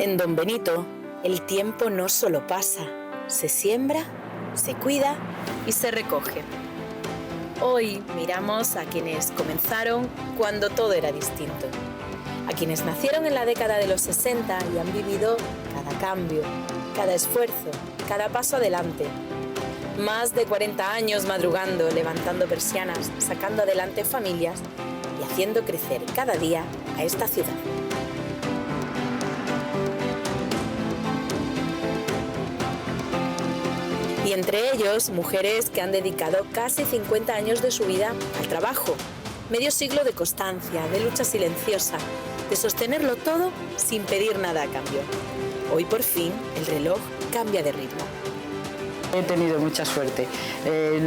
En Don Benito, el tiempo no solo pasa, se siembra, se cuida y se recoge. Hoy miramos a quienes comenzaron cuando todo era distinto, a quienes nacieron en la década de los 60 y han vivido cada cambio, cada esfuerzo, cada paso adelante. Más de 40 años madrugando, levantando persianas, sacando adelante familias y haciendo crecer cada día a esta ciudad. Y entre ellos, mujeres que han dedicado casi 50 años de su vida al trabajo. Medio siglo de constancia, de lucha silenciosa, de sostenerlo todo sin pedir nada a cambio. Hoy por fin el reloj cambia de ritmo. He tenido mucha suerte.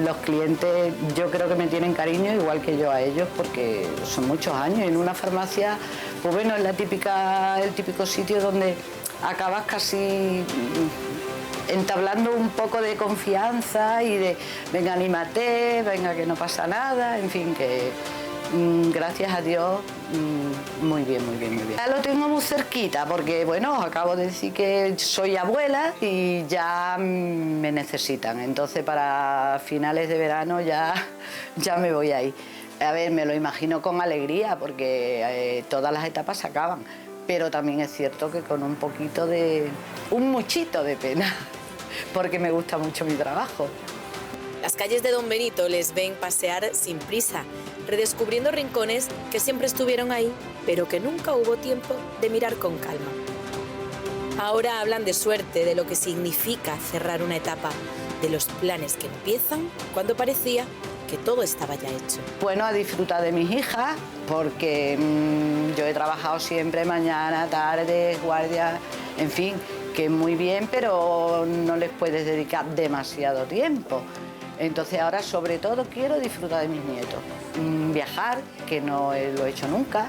Los clientes yo creo que me tienen cariño igual que yo a ellos porque son muchos años. En una farmacia, pues bueno, es el típico sitio donde acabas casi entablando un poco de confianza y de venga, anímate, venga, que no pasa nada, en fin, que gracias a Dios, muy bien, muy bien, muy bien. Ya lo tengo muy cerquita porque, bueno, os acabo de decir que soy abuela y ya me necesitan, entonces para finales de verano ya me voy ahí. A ver, me lo imagino con alegría porque todas las etapas se acaban, pero también es cierto que con un muchito de pena, porque me gusta mucho mi trabajo. Las calles de Don Benito les ven pasear sin prisa, redescubriendo rincones que siempre estuvieron ahí, pero que nunca hubo tiempo de mirar con calma. Ahora hablan de suerte, de lo que significa cerrar una etapa, de los planes que empiezan cuando parecía que todo estaba ya hecho. Bueno, a disfrutar de mis hijas, porque yo he trabajado siempre mañana, tarde, guardia, en fin, que muy bien, pero no les puedes dedicar demasiado tiempo. Entonces ahora sobre todo quiero disfrutar de mis nietos. Viajar, que no lo he hecho nunca,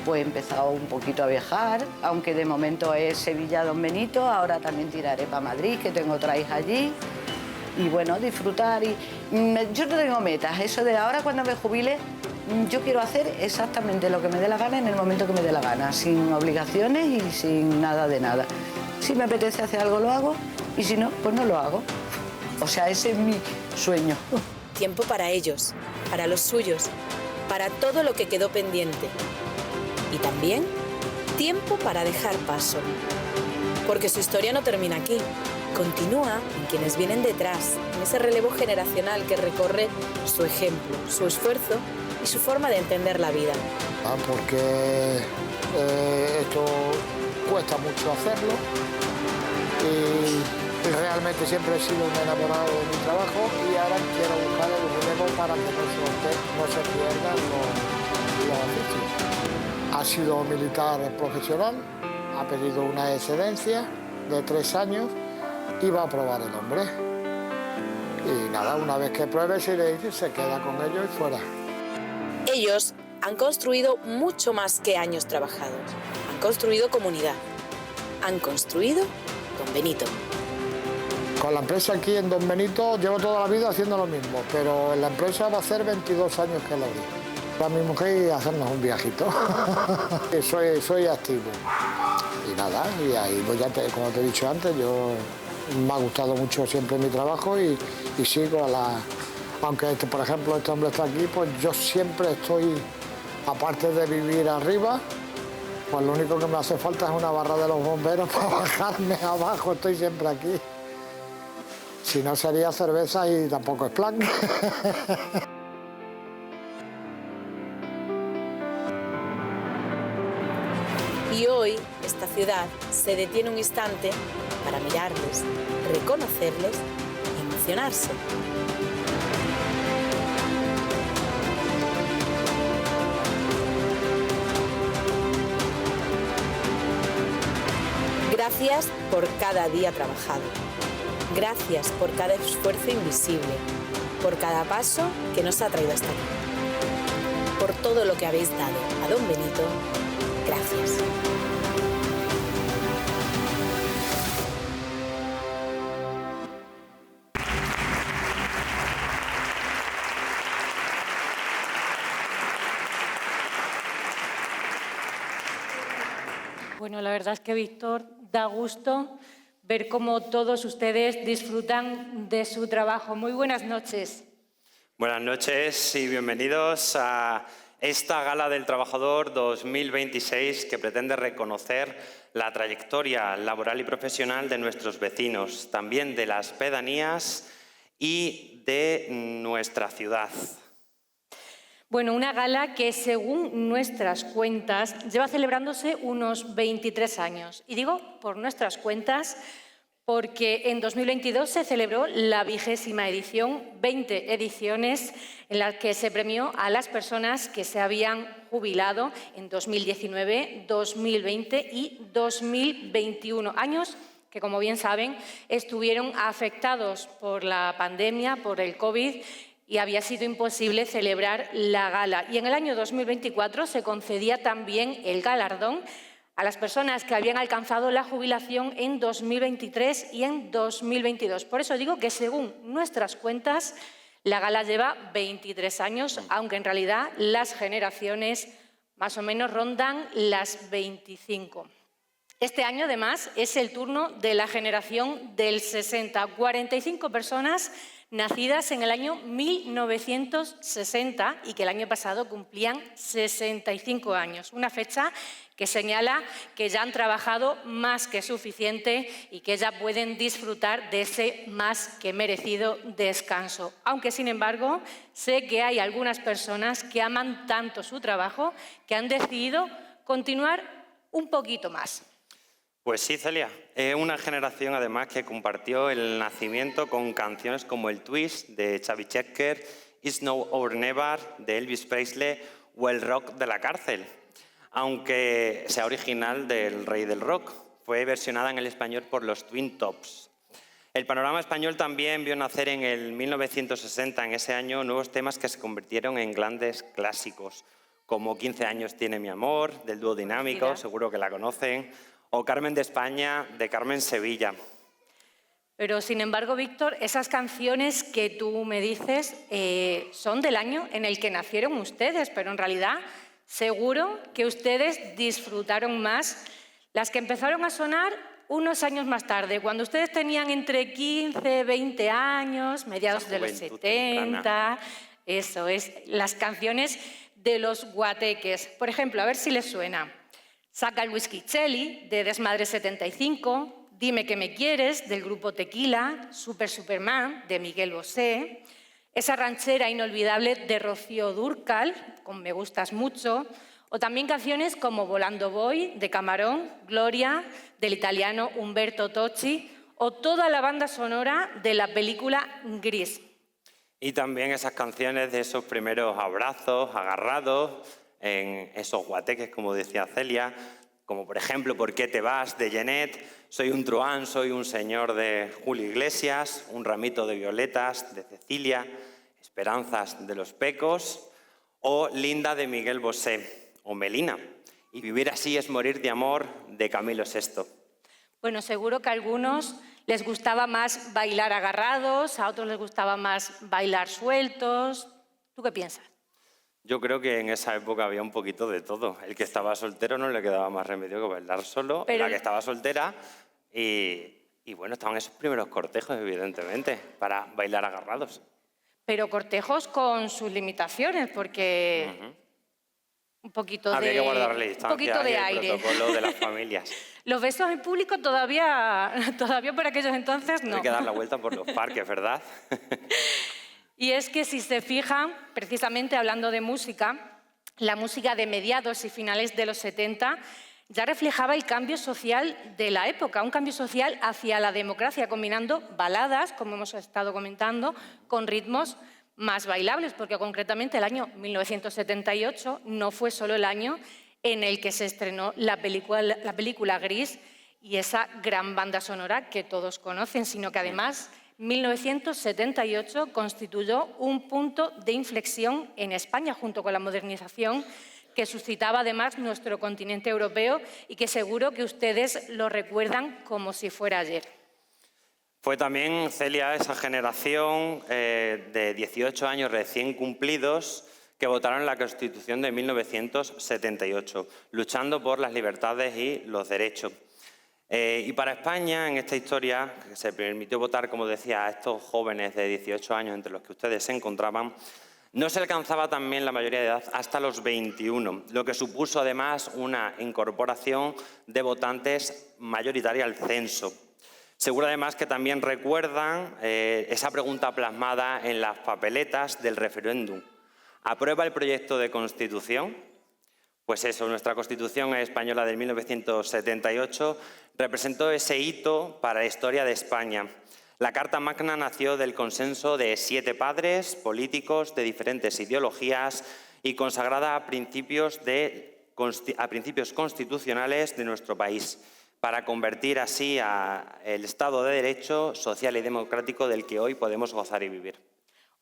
pues he empezado un poquito a viajar, aunque de momento es Sevilla-Don Benito, ahora también tiraré para Madrid, que tengo otra hija allí. Y bueno, disfrutar y yo no tengo metas, eso de ahora cuando me jubile, yo quiero hacer exactamente lo que me dé la gana en el momento que me dé la gana, sin obligaciones y sin nada de nada. Si me apetece hacer algo lo hago y si no, pues no lo hago. O sea, ese es mi sueño. Tiempo para ellos, para los suyos, para todo lo que quedó pendiente. Y también tiempo para dejar paso. Porque su historia no termina aquí. Continúa en quienes vienen detrás, en ese relevo generacional que recorre su ejemplo, su esfuerzo y su forma de entender la vida. Porque esto cuesta mucho hacerlo y realmente siempre he sido un enamorado de mi trabajo y ahora quiero buscar el relevo para que no se pierdan los oficios. Ha sido militar profesional, ha pedido una excedencia de 3 años y va a probar el hombre. Y nada, una vez que pruebe, si le dice, se queda con ellos y fuera. Ellos han construido mucho más que años trabajados. Han construido comunidad. Han construido Don Benito. Con la empresa aquí en Don Benito llevo toda la vida haciendo lo mismo, pero en la empresa va a hacer 22 años que la abrí. Para mi mujer y hacernos un viajito. soy activo. Y nada, y ahí, pues ya como te he dicho antes, me ha gustado mucho siempre mi trabajo y sigo aunque por ejemplo este hombre está aquí, pues yo siempre estoy, aparte de vivir arriba, pues lo único que me hace falta es una barra de los bomberos para bajarme abajo, estoy siempre aquí. Si no sería cerveza y tampoco es plan. Y hoy esta ciudad se detiene un instante para mirarles, reconocerles y emocionarse. Gracias por cada día trabajado. Gracias por cada esfuerzo invisible, por cada paso que nos ha traído hasta aquí. Por todo lo que habéis dado a Don Benito, gracias. Bueno, la verdad es que, Víctor, da gusto ver cómo todos ustedes disfrutan de su trabajo. Muy buenas noches. Buenas noches y bienvenidos a esta Gala del Trabajador 2026 que pretende reconocer la trayectoria laboral y profesional de nuestros vecinos, también de las pedanías y de nuestra ciudad. Bueno, una gala que, según nuestras cuentas, lleva celebrándose unos 23 años. Y digo por nuestras cuentas porque en 2022 se celebró la 20ª edición, 20 ediciones en las que se premió a las personas que se habían jubilado en 2019, 2020 y 2021, años que, como bien saben, estuvieron afectados por la pandemia, por el COVID, y había sido imposible celebrar la gala. Y en el año 2024 se concedía también el galardón a las personas que habían alcanzado la jubilación en 2023 y en 2022. Por eso digo que, según nuestras cuentas, la gala lleva 23 años, aunque en realidad las generaciones más o menos rondan las 25. Este año, además, es el turno de la generación del 60, 45 personas nacidas en el año 1960 y que el año pasado cumplían 65 años. Una fecha que señala que ya han trabajado más que suficiente y que ya pueden disfrutar de ese más que merecido descanso. Aunque, sin embargo, sé que hay algunas personas que aman tanto su trabajo que han decidido continuar un poquito más. Pues sí, Celia, es una generación además que compartió el nacimiento con canciones como El Twist de Xavi Checker, It's Now or Never de Elvis Presley o El Rock de la Cárcel, aunque sea original del Rey del Rock. Fue versionada en el español por los Twin Tops. El panorama español también vio nacer en el 1960, en ese año, nuevos temas que se convirtieron en grandes clásicos, como 15 años tiene mi amor, del dúo Dinámico, seguro que la conocen, o Carmen de España, de Carmen Sevilla. Pero, sin embargo, Víctor, esas canciones que tú me dices son del año en el que nacieron ustedes, pero en realidad seguro que ustedes disfrutaron más las que empezaron a sonar unos años más tarde, cuando ustedes tenían entre 15, 20 años, mediados de los 70, eso es, las canciones de los guateques. Por ejemplo, a ver si les suena. Saca el whisky Cheli, de Desmadre 75, Dime que me quieres, del grupo Tequila, Superman, de Miguel Bosé, esa ranchera inolvidable de Rocío Dúrcal, con Me gustas mucho, o también canciones como Volando voy, de Camarón, Gloria, del italiano Umberto Tocci, o toda la banda sonora de la película Gris. Y también esas canciones de esos primeros abrazos, agarrados, en esos guateques, como decía Celia, como por ejemplo ¿Por qué te vas?, de Jeanette, Soy un truán, soy un señor, de Julio Iglesias, Un ramito de violetas, de Cecilia, Esperanzas, de Los Pecos, o Linda, de Miguel Bosé, o Melina, y Vivir así es morir de amor, de Camilo VI. Bueno, seguro que a algunos les gustaba más bailar agarrados, a otros les gustaba más bailar sueltos. ¿Tú qué piensas? Yo creo que en esa época había un poquito de todo. El que estaba soltero no le quedaba más remedio que bailar solo, la que estaba soltera y bueno, estaban esos primeros cortejos, evidentemente, para bailar agarrados. Pero cortejos con sus limitaciones, porque un poquito habría de, que guardarle distancia, un poquito de aire. El protocolo de las familias. Los besos en público todavía por aquellos entonces no. Hay que dar la vuelta por los parques, ¿verdad? Y es que, si se fijan, precisamente hablando de música, la música de mediados y finales de los 70 ya reflejaba el cambio social de la época, un cambio social hacia la democracia, combinando baladas, como hemos estado comentando, con ritmos más bailables, porque concretamente el año 1978 no fue solo el año en el que se estrenó la película Gris y esa gran banda sonora que todos conocen, sino que además 1978 constituyó un punto de inflexión en España, junto con la modernización que suscitaba además nuestro continente europeo y que seguro que ustedes lo recuerdan como si fuera ayer. Fue también, Celia, esa generación de 18 años recién cumplidos que votaron la Constitución de 1978, luchando por las libertades y los derechos. Y para España, en esta historia, que se permitió votar, como decía, a estos jóvenes de 18 años, entre los que ustedes se encontraban, no se alcanzaba también la mayoría de edad hasta los 21, lo que supuso además una incorporación de votantes mayoritaria al censo. Seguro además que también recuerdan esa pregunta plasmada en las papeletas del referéndum. ¿Aprueba el proyecto de Constitución? Pues eso, nuestra Constitución española de 1978 representó ese hito para la historia de España. La Carta Magna nació del consenso de 7 padres políticos de diferentes ideologías y consagrada a principios constitucionales de nuestro país, para convertir así el Estado de Derecho social y democrático del que hoy podemos gozar y vivir.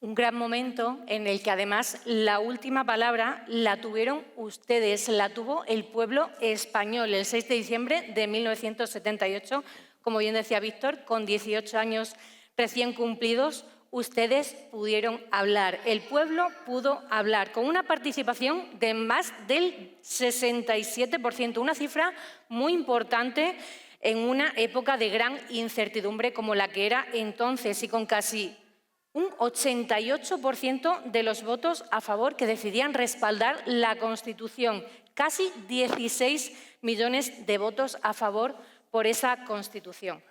Un gran momento en el que además la última palabra la tuvieron ustedes, la tuvo el pueblo español el 6 de diciembre de 1978. Como bien decía Víctor, con 18 años recién cumplidos, ustedes pudieron hablar. El pueblo pudo hablar con una participación de más del 67%, una cifra muy importante en una época de gran incertidumbre como la que era entonces, y con casi un 88% de los votos a favor que decidían respaldar la Constitución. Casi 16 millones de votos a favor por esa Constitución.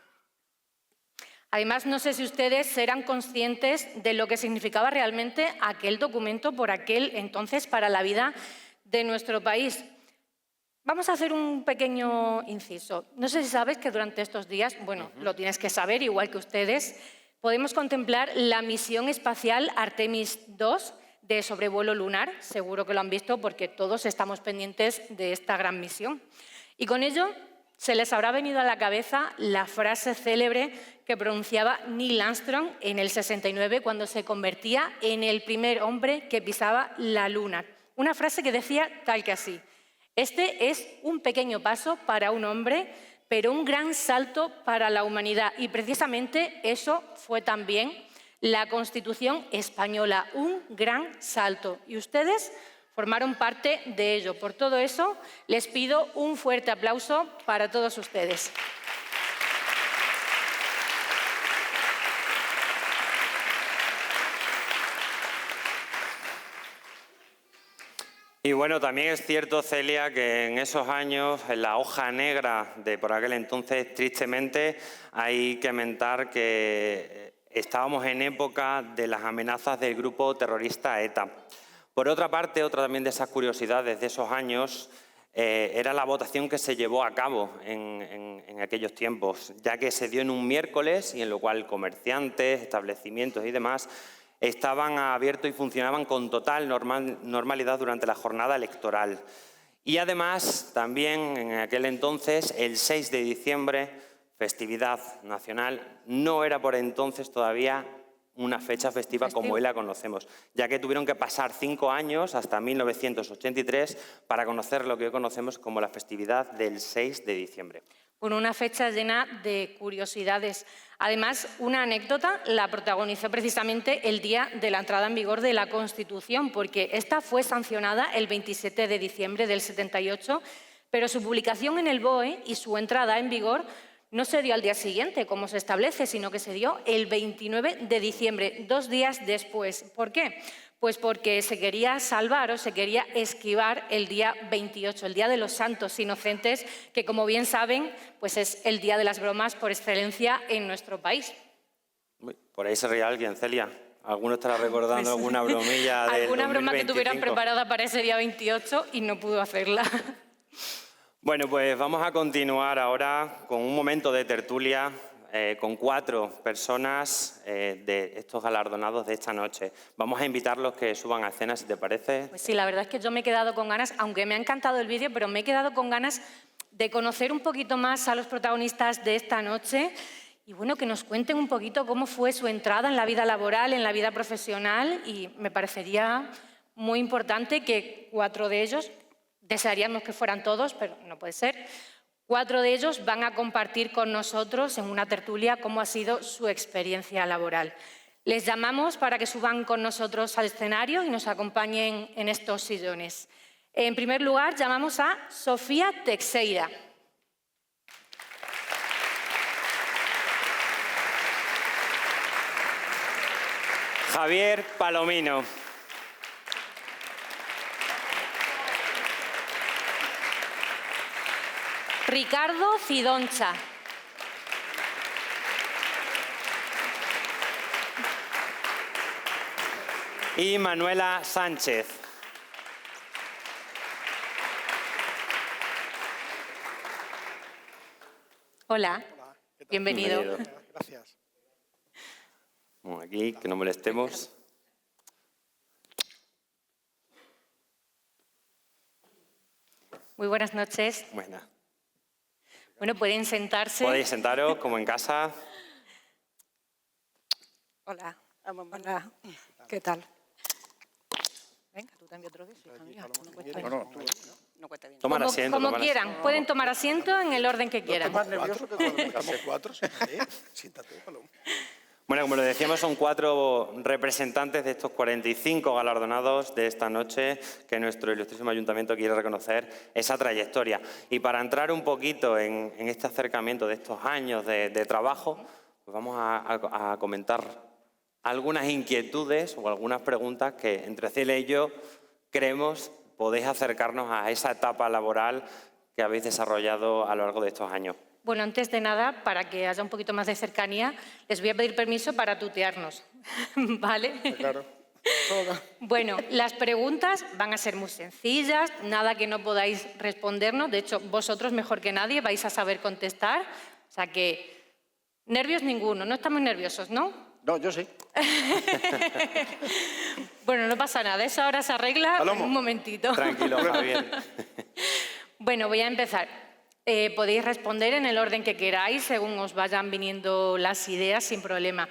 Además, no sé si ustedes eran conscientes de lo que significaba realmente aquel documento por aquel entonces para la vida de nuestro país. Vamos a hacer un pequeño inciso. No sé si sabes que durante estos días, bueno, lo tienes que saber, igual que ustedes, podemos contemplar la misión espacial Artemis II de sobrevuelo lunar. Seguro que lo han visto porque todos estamos pendientes de esta gran misión. Y con ello se les habrá venido a la cabeza la frase célebre que pronunciaba Neil Armstrong en el 69 cuando se convertía en el primer hombre que pisaba la Luna. Una frase que decía tal que así: este es un pequeño paso para un hombre, pero un gran salto para la humanidad. Y precisamente eso fue también la Constitución española, un gran salto. Y ustedes formaron parte de ello. Por todo eso, les pido un fuerte aplauso para todos ustedes. Y bueno, también es cierto, Celia, que en esos años, en la hoja negra de por aquel entonces, tristemente, hay que mentar que estábamos en época de las amenazas del grupo terrorista ETA. Por otra parte, otra también de esas curiosidades de esos años era la votación que se llevó a cabo en aquellos tiempos, ya que se dio en un miércoles y en lo cual comerciantes, establecimientos y demás estaban abiertos y funcionaban con total normalidad durante la jornada electoral. Y además, también en aquel entonces, el 6 de diciembre, festividad nacional, no era por entonces todavía una fecha festiva como hoy la conocemos, ya que tuvieron que pasar 5 años, hasta 1983, para conocer lo que hoy conocemos como la festividad del 6 de diciembre. Bueno, una fecha llena de curiosidades. Además, una anécdota la protagonizó precisamente el día de la entrada en vigor de la Constitución, porque esta fue sancionada el 27 de diciembre del 78, pero su publicación en el BOE y su entrada en vigor no se dio al día siguiente, como se establece, sino que se dio el 29 de diciembre, 2 días después. ¿Por qué? Pues porque se quería salvar o se quería esquivar el día 28, el Día de los Santos Inocentes, que, como bien saben, pues es el día de las bromas por excelencia en nuestro país. Por ahí se ría alguien, Celia. ¿Alguno estará recordando pues, alguna bromilla del alguna 2025? Broma que tuvieran preparada para ese día 28 y no pudo hacerla. Bueno, pues vamos a continuar ahora con un momento de tertulia con 4 personas de estos galardonados de esta noche. Vamos a invitarlos que suban a escena, si te parece. Pues sí, la verdad es que yo me he quedado con ganas, aunque me ha encantado el vídeo, pero me he quedado con ganas de conocer un poquito más a los protagonistas de esta noche y bueno, que nos cuenten un poquito cómo fue su entrada en la vida laboral, en la vida profesional, y me parecería muy importante que 4 de ellos, desearíamos que fueran todos, pero no puede ser, 4 de ellos van a compartir con nosotros en una tertulia cómo ha sido su experiencia laboral. Les llamamos para que suban con nosotros al escenario y nos acompañen en estos sillones. En primer lugar, llamamos a Sofía Teixeira. Javier Palomino. Ricardo Cidoncha. Y Manuela Sánchez. Hola, bienvenido. Gracias. Bueno, aquí, que no molestemos. Muy buenas noches. Buena. Bueno, pueden sentarse. Podéis sentaros como en casa. Hola, hola, ¿qué tal? Venga, tú también otro beso, hija mía. No cuesta dinero. No cuesta dinero. Tomar asiento. Como tomar quieran, asiento. pueden tomar asiento en el orden que quieran. ¿Estás más nervioso que cuando estamos cuatro? Siéntate, Paloma. Bueno, como lo decíamos, son 4 representantes de estos 45 galardonados de esta noche que nuestro ilustrísimo ayuntamiento quiere reconocer esa trayectoria. Y para entrar un poquito en este acercamiento de estos años de trabajo, pues vamos a comentar algunas inquietudes o algunas preguntas que entre Celia y yo creemos podéis acercarnos a esa etapa laboral que habéis desarrollado a lo largo de estos años. Bueno, antes de nada, para que haya un poquito más de cercanía, les voy a pedir permiso para tutearnos, ¿vale? Claro. Bueno, las preguntas van a ser muy sencillas, nada que no podáis respondernos. De hecho, vosotros mejor que nadie vais a saber contestar. O sea que, nervios ninguno, no estamos nerviosos, ¿no? No, yo sí. Bueno, no pasa nada, eso ahora se arregla Palomo. en un momentito. Tranquilo, Javier. Bueno, voy a empezar. Podéis responder en el orden que queráis, según os vayan viniendo las ideas, sin problema.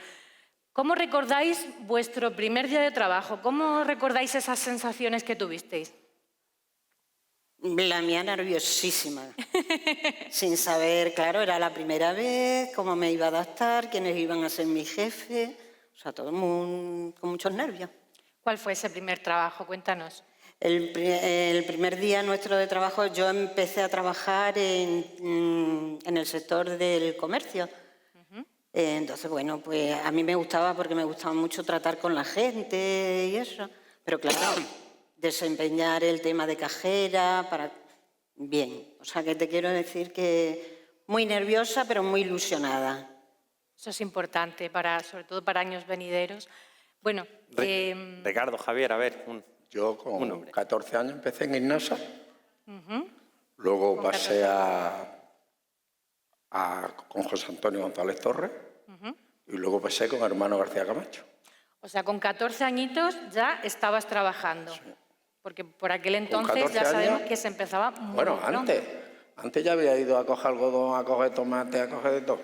¿Cómo recordáis vuestro primer día de trabajo? ¿Cómo recordáis esas sensaciones que tuvisteis? La mía nerviosísima, sin saber, claro, era la primera vez, cómo me iba a adaptar, quiénes iban a ser mi jefe, o sea, todo con muchos nervios. ¿Cuál fue ese primer trabajo? Cuéntanos. El primer día nuestro de trabajo yo empecé a trabajar en el sector del comercio. Entonces, bueno, pues a mí me gustaba porque me gustaba mucho tratar con la gente y eso. Pero claro, desempeñar el tema de cajera para... Bien, o sea que te quiero decir que muy nerviosa pero muy ilusionada. Eso es importante, sobre todo para años venideros. Bueno, Ricardo, Javier, a ver. Yo Un con hombre. 14 años empecé en Ignosa, luego Con pasé con José Antonio González Torres y luego pasé con Hermano García Camacho. o sea, con 14 añitos ya estabas trabajando. Porque por aquel entonces 14 ya sabemos años, que se empezaba muy Bueno, pronto. antes ya había ido a coger algodón, a coger tomate, a coger de todo.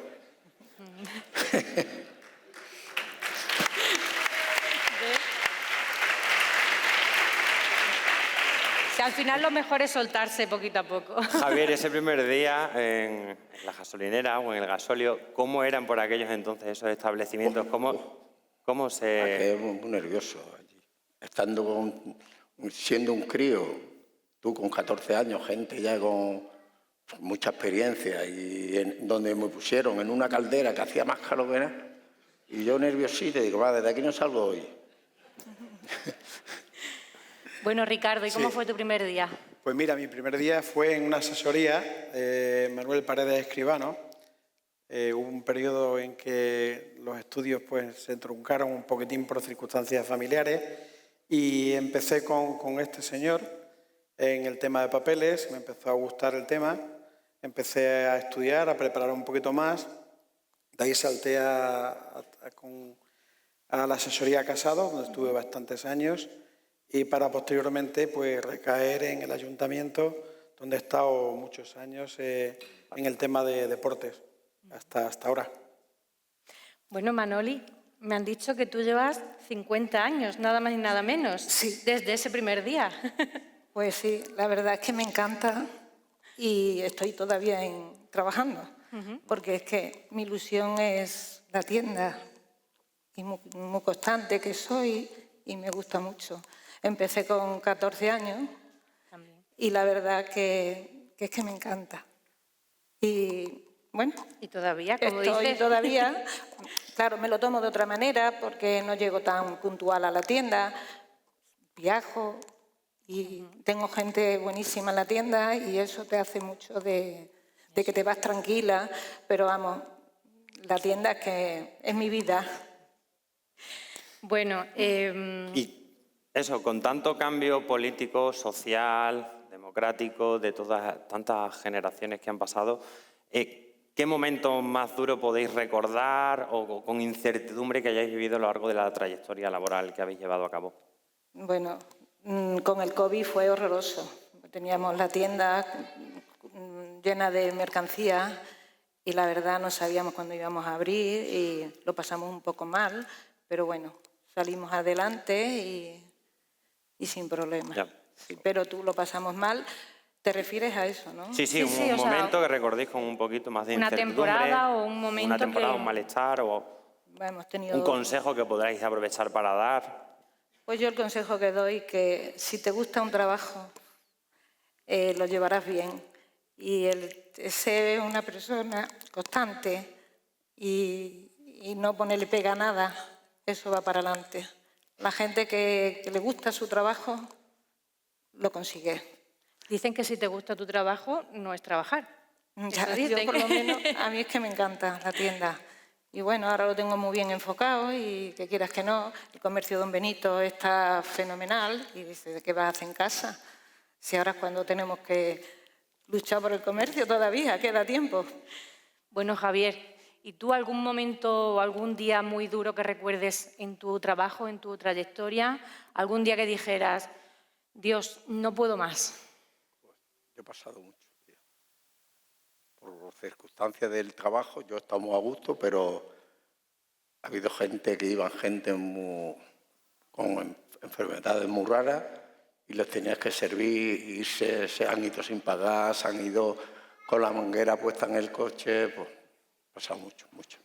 Que al final lo mejor es soltarse poquito a poco. Javier, ese primer día en la gasolinera o en el gasóleo, ¿cómo eran por aquellos entonces esos establecimientos? ¿Cómo se...? Quedé muy nervioso allí. Siendo un crío, tú con 14 años, gente ya con mucha experiencia, y donde me pusieron en una caldera que hacía más calor que nada, y yo nerviosito, digo, va, desde aquí no salgo hoy. Bueno, Ricardo, ¿y cómo fue tu primer día? Pues mira, mi primer día fue en una asesoría de Manuel Paredes Escribano. Hubo un periodo en que los estudios pues, se truncaron un poquitín por circunstancias familiares y empecé con este señor en el tema de papeles, me empezó a gustar el tema, empecé a estudiar, a preparar un poquito más, de ahí salté a la asesoría Casado, donde estuve bastantes años, y para posteriormente pues, recaer en el ayuntamiento, donde he estado muchos años en el tema de deportes, hasta ahora. Bueno, Manoli, me han dicho que tú llevas 50 años, nada más y nada menos, Sí. desde ese primer día. Pues sí, la verdad es que me encanta y estoy todavía trabajando, porque es que mi ilusión es la tienda y muy constante que soy y me gusta mucho. Empecé con 14 años y la verdad que es que me encanta. Y bueno, y todavía, como estoy dices, todavía, claro, me lo tomo de otra manera porque no llego tan puntual a la tienda, viajo y tengo gente buenísima en la tienda y eso te hace mucho de que te vas tranquila, pero vamos, la tienda es que es mi vida. Bueno, Y eso, con tanto cambio político, social, democrático, de todas tantas generaciones que han pasado, ¿qué momento más duro podéis recordar o con incertidumbre que hayáis vivido a lo largo de la trayectoria laboral que habéis llevado a cabo? Bueno, con el COVID fue horroroso. Teníamos la tienda llena de mercancía y la verdad no sabíamos cuándo íbamos a abrir y lo pasamos un poco mal, pero bueno, salimos adelante y sin problema. Ya. Sí, pero tú lo pasamos mal, ¿te refieres a eso, no? Sí, Sí, un o sea, momento que recordéis con un poquito más de una incertidumbre. temporada o un momento Una temporada, que- un malestar o Hemos tenido... un consejo que podáis aprovechar para dar. Pues yo el consejo que doy que si te gusta un trabajo, lo llevarás bien. Y el ser una persona constante y no ponerle pega a nada, eso va para adelante. La gente que le gusta su trabajo lo consigue. dicen que si te gusta tu trabajo, no es trabajar. Ya, Eso yo dicen. por lo menos, a mí es que me encanta la tienda. Y bueno, ahora lo tengo muy bien enfocado y que quieras que no, el comercio Don Benito está fenomenal y dices, ¿qué vas a hacer en casa? Si ahora es cuando tenemos que luchar por el comercio todavía, queda tiempo. Bueno, Javier, ¿y tú algún momento o algún día muy duro que recuerdes en tu trabajo, en tu trayectoria? ¿Algún día que dijeras, Dios, no puedo más? Yo he pasado mucho, tío. Por circunstancias del trabajo, yo he estado muy a gusto, pero ha habido gente que iban con enfermedades muy raras y les tenías que servir y se han ido sin pagar, se han ido con la manguera puesta en el coche, pues ha pasado mucho, mucho.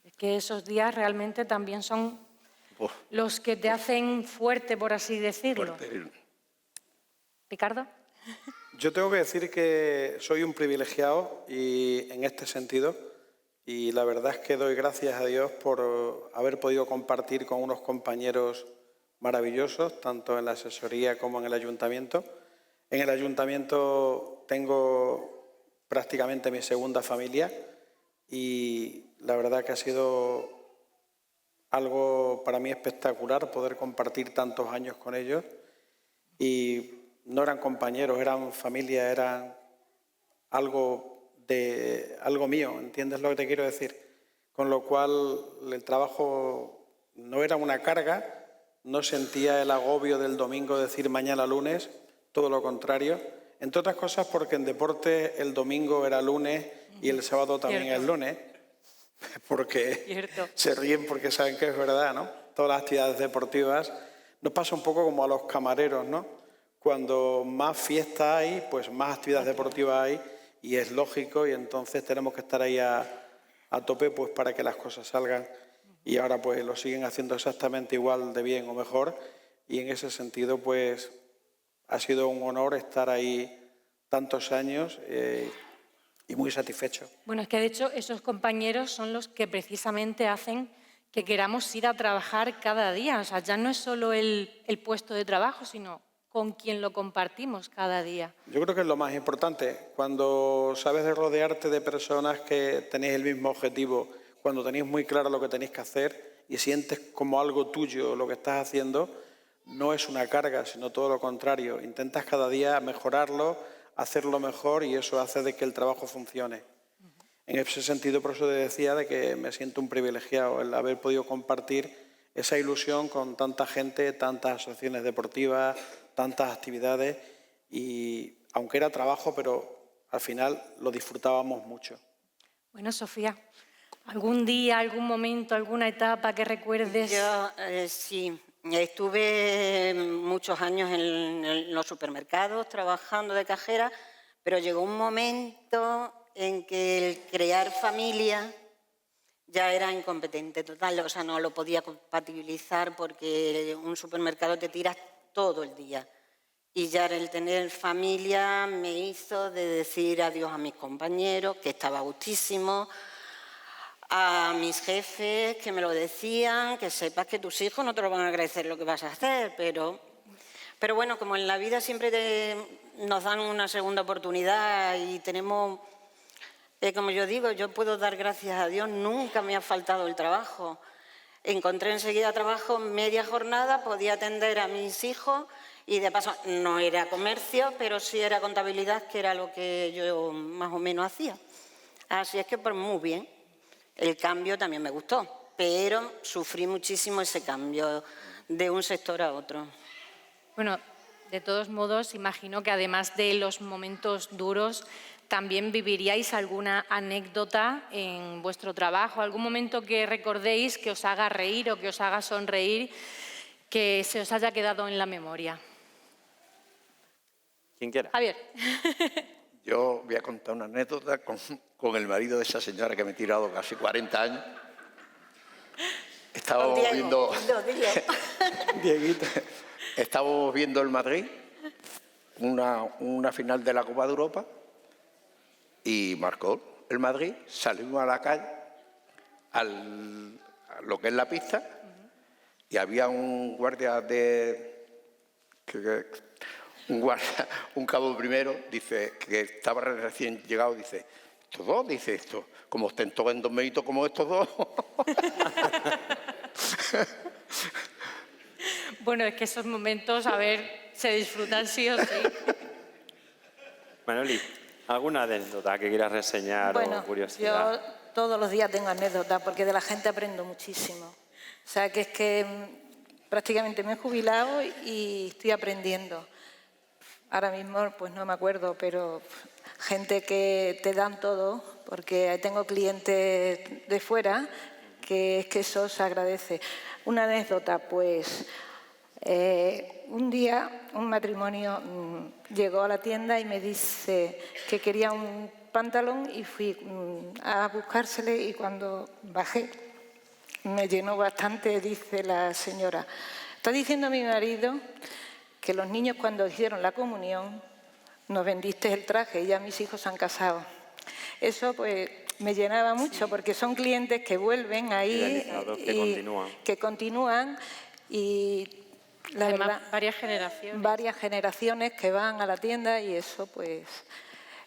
Es que esos días realmente también son Uf, los que te hacen fuerte, por así decirlo. fuerte. Ricardo. Yo tengo que decir que soy un privilegiado y en este sentido, y la verdad es que doy gracias a Dios por haber podido compartir con unos compañeros maravillosos, tanto en la asesoría como en el ayuntamiento. En el ayuntamiento tengo prácticamente mi segunda familia y la verdad que ha sido algo para mí espectacular poder compartir tantos años con ellos y no eran compañeros, eran familia, eran algo mío, ¿entiendes lo que te quiero decir? Con lo cual el trabajo no era una carga, no sentía el agobio del domingo de decir mañana lunes, todo lo contrario. Entre otras cosas porque en deporte el domingo era lunes y el sábado también es lunes, porque se ríen porque saben que es verdad, ¿no? Todas las actividades deportivas nos pasa un poco como a los camareros, ¿no? Cuando más fiesta hay, pues más actividades deportivas hay y es lógico y entonces tenemos que estar ahí a tope pues para que las cosas salgan y ahora pues lo siguen haciendo exactamente igual de bien o mejor y en ese sentido pues ha sido un honor estar ahí tantos años y muy satisfecho. Bueno, es que de hecho esos compañeros son los que precisamente hacen que queramos ir a trabajar cada día. O sea, ya no es solo el puesto de trabajo, sino con quien lo compartimos cada día. Yo creo que es lo más importante. Cuando sabes de rodearte de personas que tenéis el mismo objetivo, cuando tenéis muy claro lo que tenéis que hacer y sientes como algo tuyo lo que estás haciendo, no es una carga, sino todo lo contrario. Intentas cada día mejorarlo, hacerlo mejor y eso hace de que el trabajo funcione. En ese sentido, por eso te decía de que me siento un privilegiado el haber podido compartir esa ilusión con tanta gente, tantas asociaciones deportivas, tantas actividades y aunque era trabajo, pero al final lo disfrutábamos mucho. Bueno, Sofía, ¿algún día, algún momento, alguna etapa que recuerdes? Yo sí, estuve muchos años en los supermercados trabajando de cajera, pero llegó un momento en que el crear familia ya era incompetente total, o sea, no lo podía compatibilizar porque un supermercado te tiras todo el día. Y ya el tener familia me hizo de decir adiós a mis compañeros, que estaba a gustísimo, a mis jefes que me lo decían, que sepas que tus hijos no te lo van a agradecer lo que vas a hacer, pero bueno, como en la vida siempre nos dan una segunda oportunidad y tenemos, como yo digo, yo puedo dar gracias a Dios, nunca me ha faltado el trabajo. Encontré enseguida trabajo, media jornada, podía atender a mis hijos y de paso no era comercio, pero sí era contabilidad, que era lo que yo más o menos hacía. Así es que pues muy bien. El cambio también me gustó, pero sufrí muchísimo ese cambio de un sector a otro. Bueno, de todos modos, imagino que además de los momentos duros, también viviríais alguna anécdota en vuestro trabajo, algún momento que recordéis que os haga reír o que os haga sonreír, que se os haya quedado en la memoria. Quien quiera. Javier. Yo voy a contar una anécdota con el marido de esa señora que me he tirado casi 40 años. Estábamos viendo... Dieguito. Estábamos viendo el Madrid, una final de la Copa de Europa, y marcó el Madrid. Salimos a la calle, a lo que es la pista, y había un guardia un cabo primero, dice, que estaba recién llegado, dice, ¿estos dos? Dice, esto, como estén todos en dos méritos como estos dos. Bueno, es que esos momentos, a ver, se disfrutan sí o sí. Manoli, ¿alguna anécdota que quieras reseñar o curiosidad? Yo todos los días tengo anécdotas porque de la gente aprendo muchísimo. O sea, que es que prácticamente me he jubilado y estoy aprendiendo. Ahora mismo pues no me acuerdo, pero gente que te dan todo, porque tengo clientes de fuera, que es que eso se agradece. Una anécdota, pues un día un matrimonio llegó a la tienda y me dice que quería un pantalón y fui a buscársele y cuando bajé me llenó bastante, dice la señora. Está diciendo mi marido que los niños cuando hicieron la comunión nos vendiste el traje y ya mis hijos se han casado. Eso pues me llenaba mucho porque son clientes que vuelven ahí que continúan y la además, verdad, varias generaciones que van a la tienda y eso pues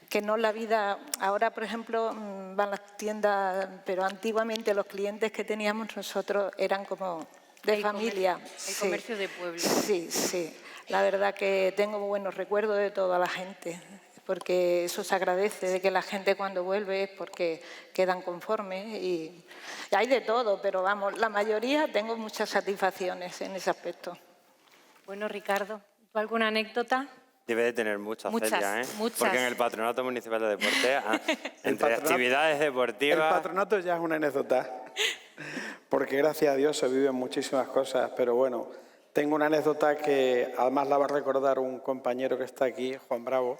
que no la vida. Ahora, por ejemplo, van las tiendas, pero antiguamente los clientes que teníamos nosotros eran como de familia. El comercio de pueblo. Sí, sí. La verdad que tengo buenos recuerdos de toda la gente, porque eso se agradece, de que la gente cuando vuelve es porque quedan conformes y hay de todo, pero vamos, la mayoría tengo muchas satisfacciones en ese aspecto. Bueno, Ricardo, ¿tú alguna anécdota? Debe de tener muchas, Celia, ¿eh? Muchas. Porque en el Patronato Municipal de Deportes, entre actividades deportivas... El patronato ya es una anécdota, porque gracias a Dios se viven muchísimas cosas, pero bueno, tengo una anécdota que además la va a recordar un compañero que está aquí, Juan Bravo,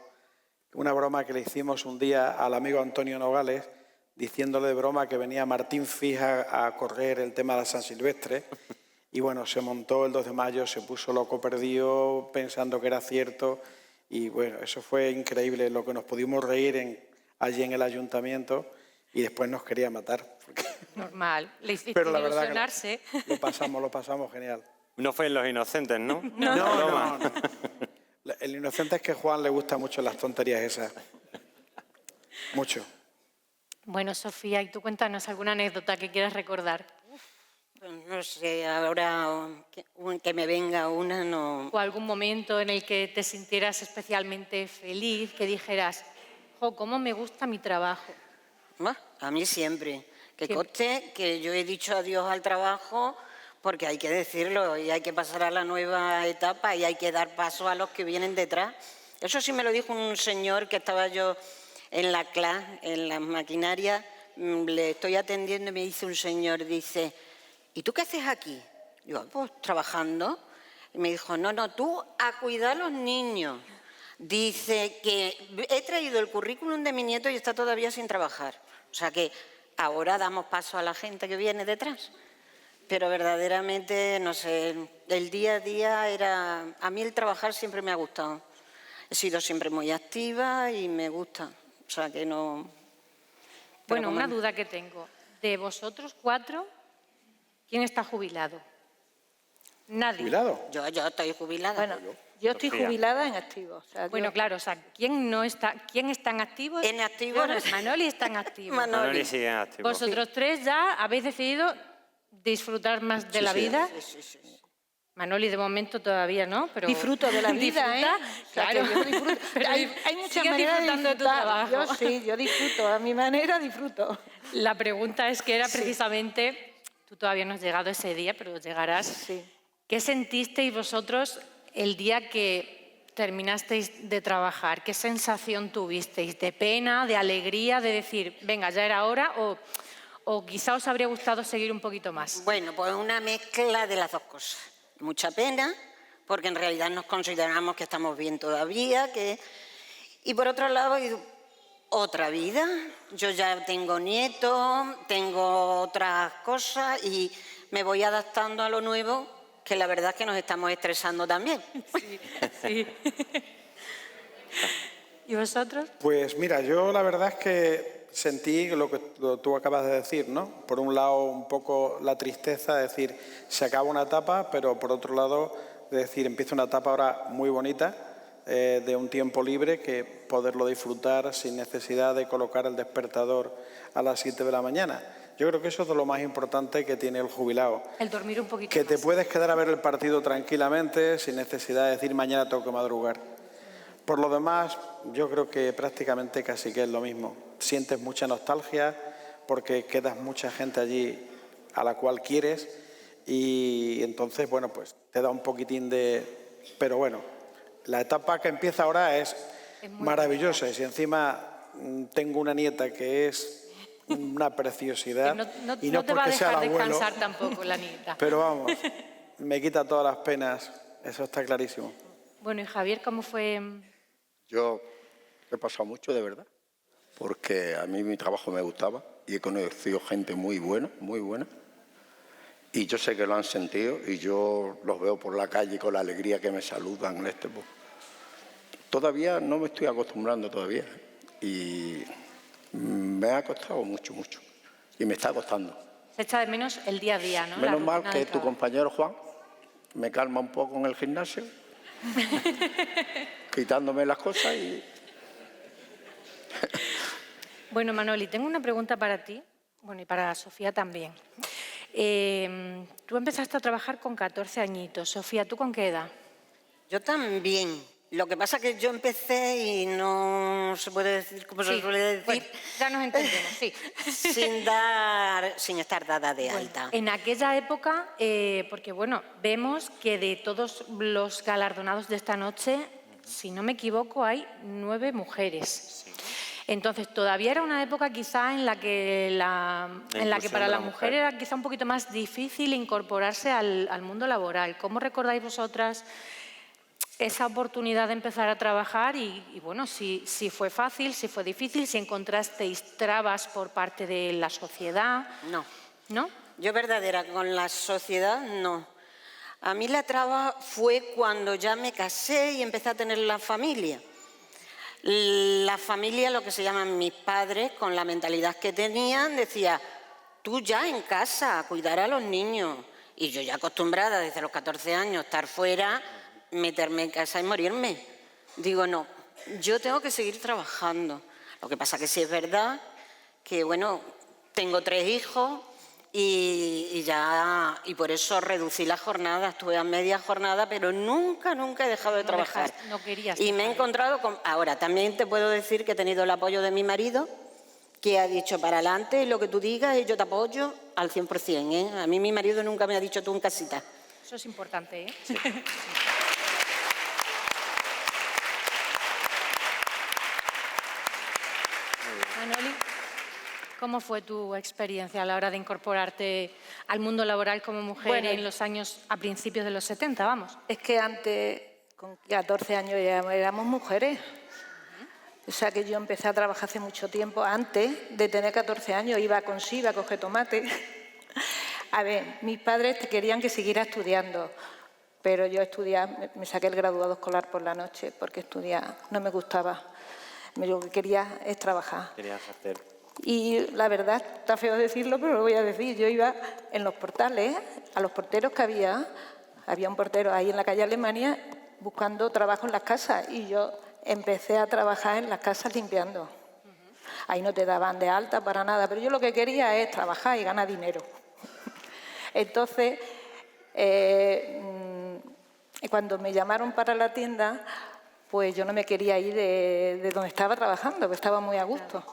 una broma que le hicimos un día al amigo Antonio Nogales, diciéndole de broma que venía Martín Fija a correr el tema de San Silvestre, y bueno, se montó el 2 de mayo, se puso loco perdido pensando que era cierto y bueno, eso fue increíble lo que nos pudimos reír allí en el ayuntamiento y después nos quería matar. Normal, le hiciste pero la ilusionarse. Verdad que lo pasamos genial. No fue en Los Inocentes, ¿no? No. El inocente es que a Juan le gustan mucho las tonterías esas. Mucho. Bueno, Sofía, y tú cuéntanos alguna anécdota que quieras recordar. No sé, ahora que me venga una, no... O algún momento en el que te sintieras especialmente feliz, que dijeras, ¡jo, cómo me gusta mi trabajo! A mí siempre. Que conste que yo he dicho adiós al trabajo porque hay que decirlo y hay que pasar a la nueva etapa y hay que dar paso a los que vienen detrás. Eso sí me lo dijo un señor que estaba yo en la clase, en las maquinarias, le estoy atendiendo y me dice un señor, dice... ¿Y tú qué haces aquí? Digo, pues trabajando. Y me dijo, no, tú a cuidar a los niños. Dice que he traído el currículum de mi nieto y está todavía sin trabajar. O sea que ahora damos paso a la gente que viene detrás. Pero verdaderamente, no sé, el día a día era... A mí el trabajar siempre me ha gustado. He sido siempre muy activa y me gusta. O sea, que no... Bueno, una duda que tengo. De vosotros 4, ¿quién está jubilado? Nadie. ¿Jubilado? Yo estoy jubilada. Bueno, yo estoy Sofía. jubilada en activo. O sea, Bueno, claro, o sea, ¿quién está en activo? En activo no está. Manoli está en activo. Manoli sigue en activo. Vosotros 3 ya habéis decidido disfrutar más de la vida. Sí. Manoli de momento todavía no, pero... Disfruto de la vida, disfruta, O sea, que claro. yo disfruto. Pero Hay muchas sigues maneras de disfrutando de tu disfrutar. trabajo. Yo disfruto, a mi manera disfruto. La pregunta es que era precisamente, tú todavía no has llegado ese día, pero llegarás. Sí. ¿Qué sentisteis vosotros el día que terminasteis de trabajar? ¿Qué sensación tuvisteis? ¿De pena, de alegría, de decir, venga, ya era hora? ¿O quizá os habría gustado seguir un poquito más? Bueno, pues una mezcla de las dos cosas. Mucha pena, porque en realidad nos consideramos que estamos bien todavía, y por otro lado, otra vida. Yo ya tengo nietos, tengo otras cosas y me voy adaptando a lo nuevo, que la verdad es que nos estamos estresando también. Sí. ¿Y vosotros? Pues mira, yo la verdad es que sentí lo que tú acabas de decir, ¿no? Por un lado, un poco la tristeza de decir, se acaba una etapa, pero por otro lado, de decir, empieza una etapa ahora muy bonita, de un tiempo libre, que poderlo disfrutar sin necesidad de colocar el despertador a las 7 de la mañana. Yo creo que eso es de lo más importante que tiene el jubilado. El dormir un poquito Que más. te puedes quedar a ver el partido tranquilamente, sin necesidad de decir, mañana tengo que madrugar. Por lo demás, yo creo que prácticamente casi que es lo mismo. Sientes mucha nostalgia porque quedas mucha gente allí a la cual quieres y entonces, bueno, pues te da un poquitín de... Pero bueno, la etapa que empieza ahora es maravillosa y si encima tengo una nieta que es una preciosidad Que y no te va a porque sea dejar el abuelo, descansar tampoco la nieta. pero vamos, me quita todas las penas, eso está clarísimo. Bueno, y Javier, ¿cómo fue? Yo he pasado mucho, de verdad, porque a mí mi trabajo me gustaba y he conocido gente muy buena, y yo sé que lo han sentido y yo los veo por la calle con la alegría que me saludan. Todavía no me estoy acostumbrando todavía y me ha costado mucho y me está costando. Se echa de menos el día a día, ¿no? Menos La mal rutina que de tu trabajo. compañero Juan me calma un poco en el gimnasio, quitándome las cosas y... Bueno, Manoli, tengo una pregunta para ti, bueno, y para Sofía también. Tú empezaste a trabajar con 14 añitos. Sofía, ¿tú con qué edad? Yo también. Lo que pasa es que yo empecé y no se puede decir como se suele decir. Bueno, ya nos entendemos, sí. sin estar dada de alta. En aquella época, porque bueno, vemos que de todos los galardonados de esta noche, si no me equivoco, hay 9 mujeres. Entonces, todavía era una época quizá en la que, para la mujer era quizá un poquito más difícil incorporarse al mundo laboral. ¿Cómo recordáis vosotras esa oportunidad de empezar a trabajar y bueno, si fue fácil, si fue difícil, si encontrasteis trabas por parte de la sociedad? No. ¿No? Yo verdadera con la sociedad, no. A mí la traba fue cuando ya me casé y empecé a tener la familia. La familia, lo que se llaman mis padres, con la mentalidad que tenían, decía, tú ya en casa, a cuidar a los niños. Y yo ya acostumbrada desde los 14 años a estar fuera, meterme en casa y morirme. Digo, no, yo tengo que seguir trabajando. Lo que pasa que sí es verdad que, bueno, tengo 3 hijos y por eso reducí la jornada, estuve a media jornada, pero nunca he dejado de trabajar. No querías. Y me he encontrado con... Ahora, también te puedo decir que he tenido el apoyo de mi marido, que ha dicho para adelante lo que tú digas y yo te apoyo al 100%, ¿eh? A mí mi marido nunca me ha dicho tú en casita. Eso es importante, ¿eh? Sí. Manoli, ¿cómo fue tu experiencia a la hora de incorporarte al mundo laboral como mujer Bueno, en los años, a principios de los 70, vamos? Es que antes, con 14 años, ya éramos mujeres. O sea que yo empecé a trabajar hace mucho tiempo, antes de tener 14 años, iba con Siva a coger tomate. A ver, mis padres querían que siguiera estudiando, pero yo me saqué el graduado escolar por la noche porque estudiar no me gustaba. Lo que quería es trabajar. Querías hacer. Y la verdad, está feo decirlo, pero lo voy a decir. Yo iba en los portales, a los porteros que había un portero ahí en la calle Alemania buscando trabajo en las casas y yo empecé a trabajar en las casas limpiando. Ahí no te daban de alta para nada, pero yo lo que quería es trabajar y ganar dinero. Entonces, cuando me llamaron para la tienda, pues yo no me quería ir de donde estaba trabajando, porque estaba muy a gusto.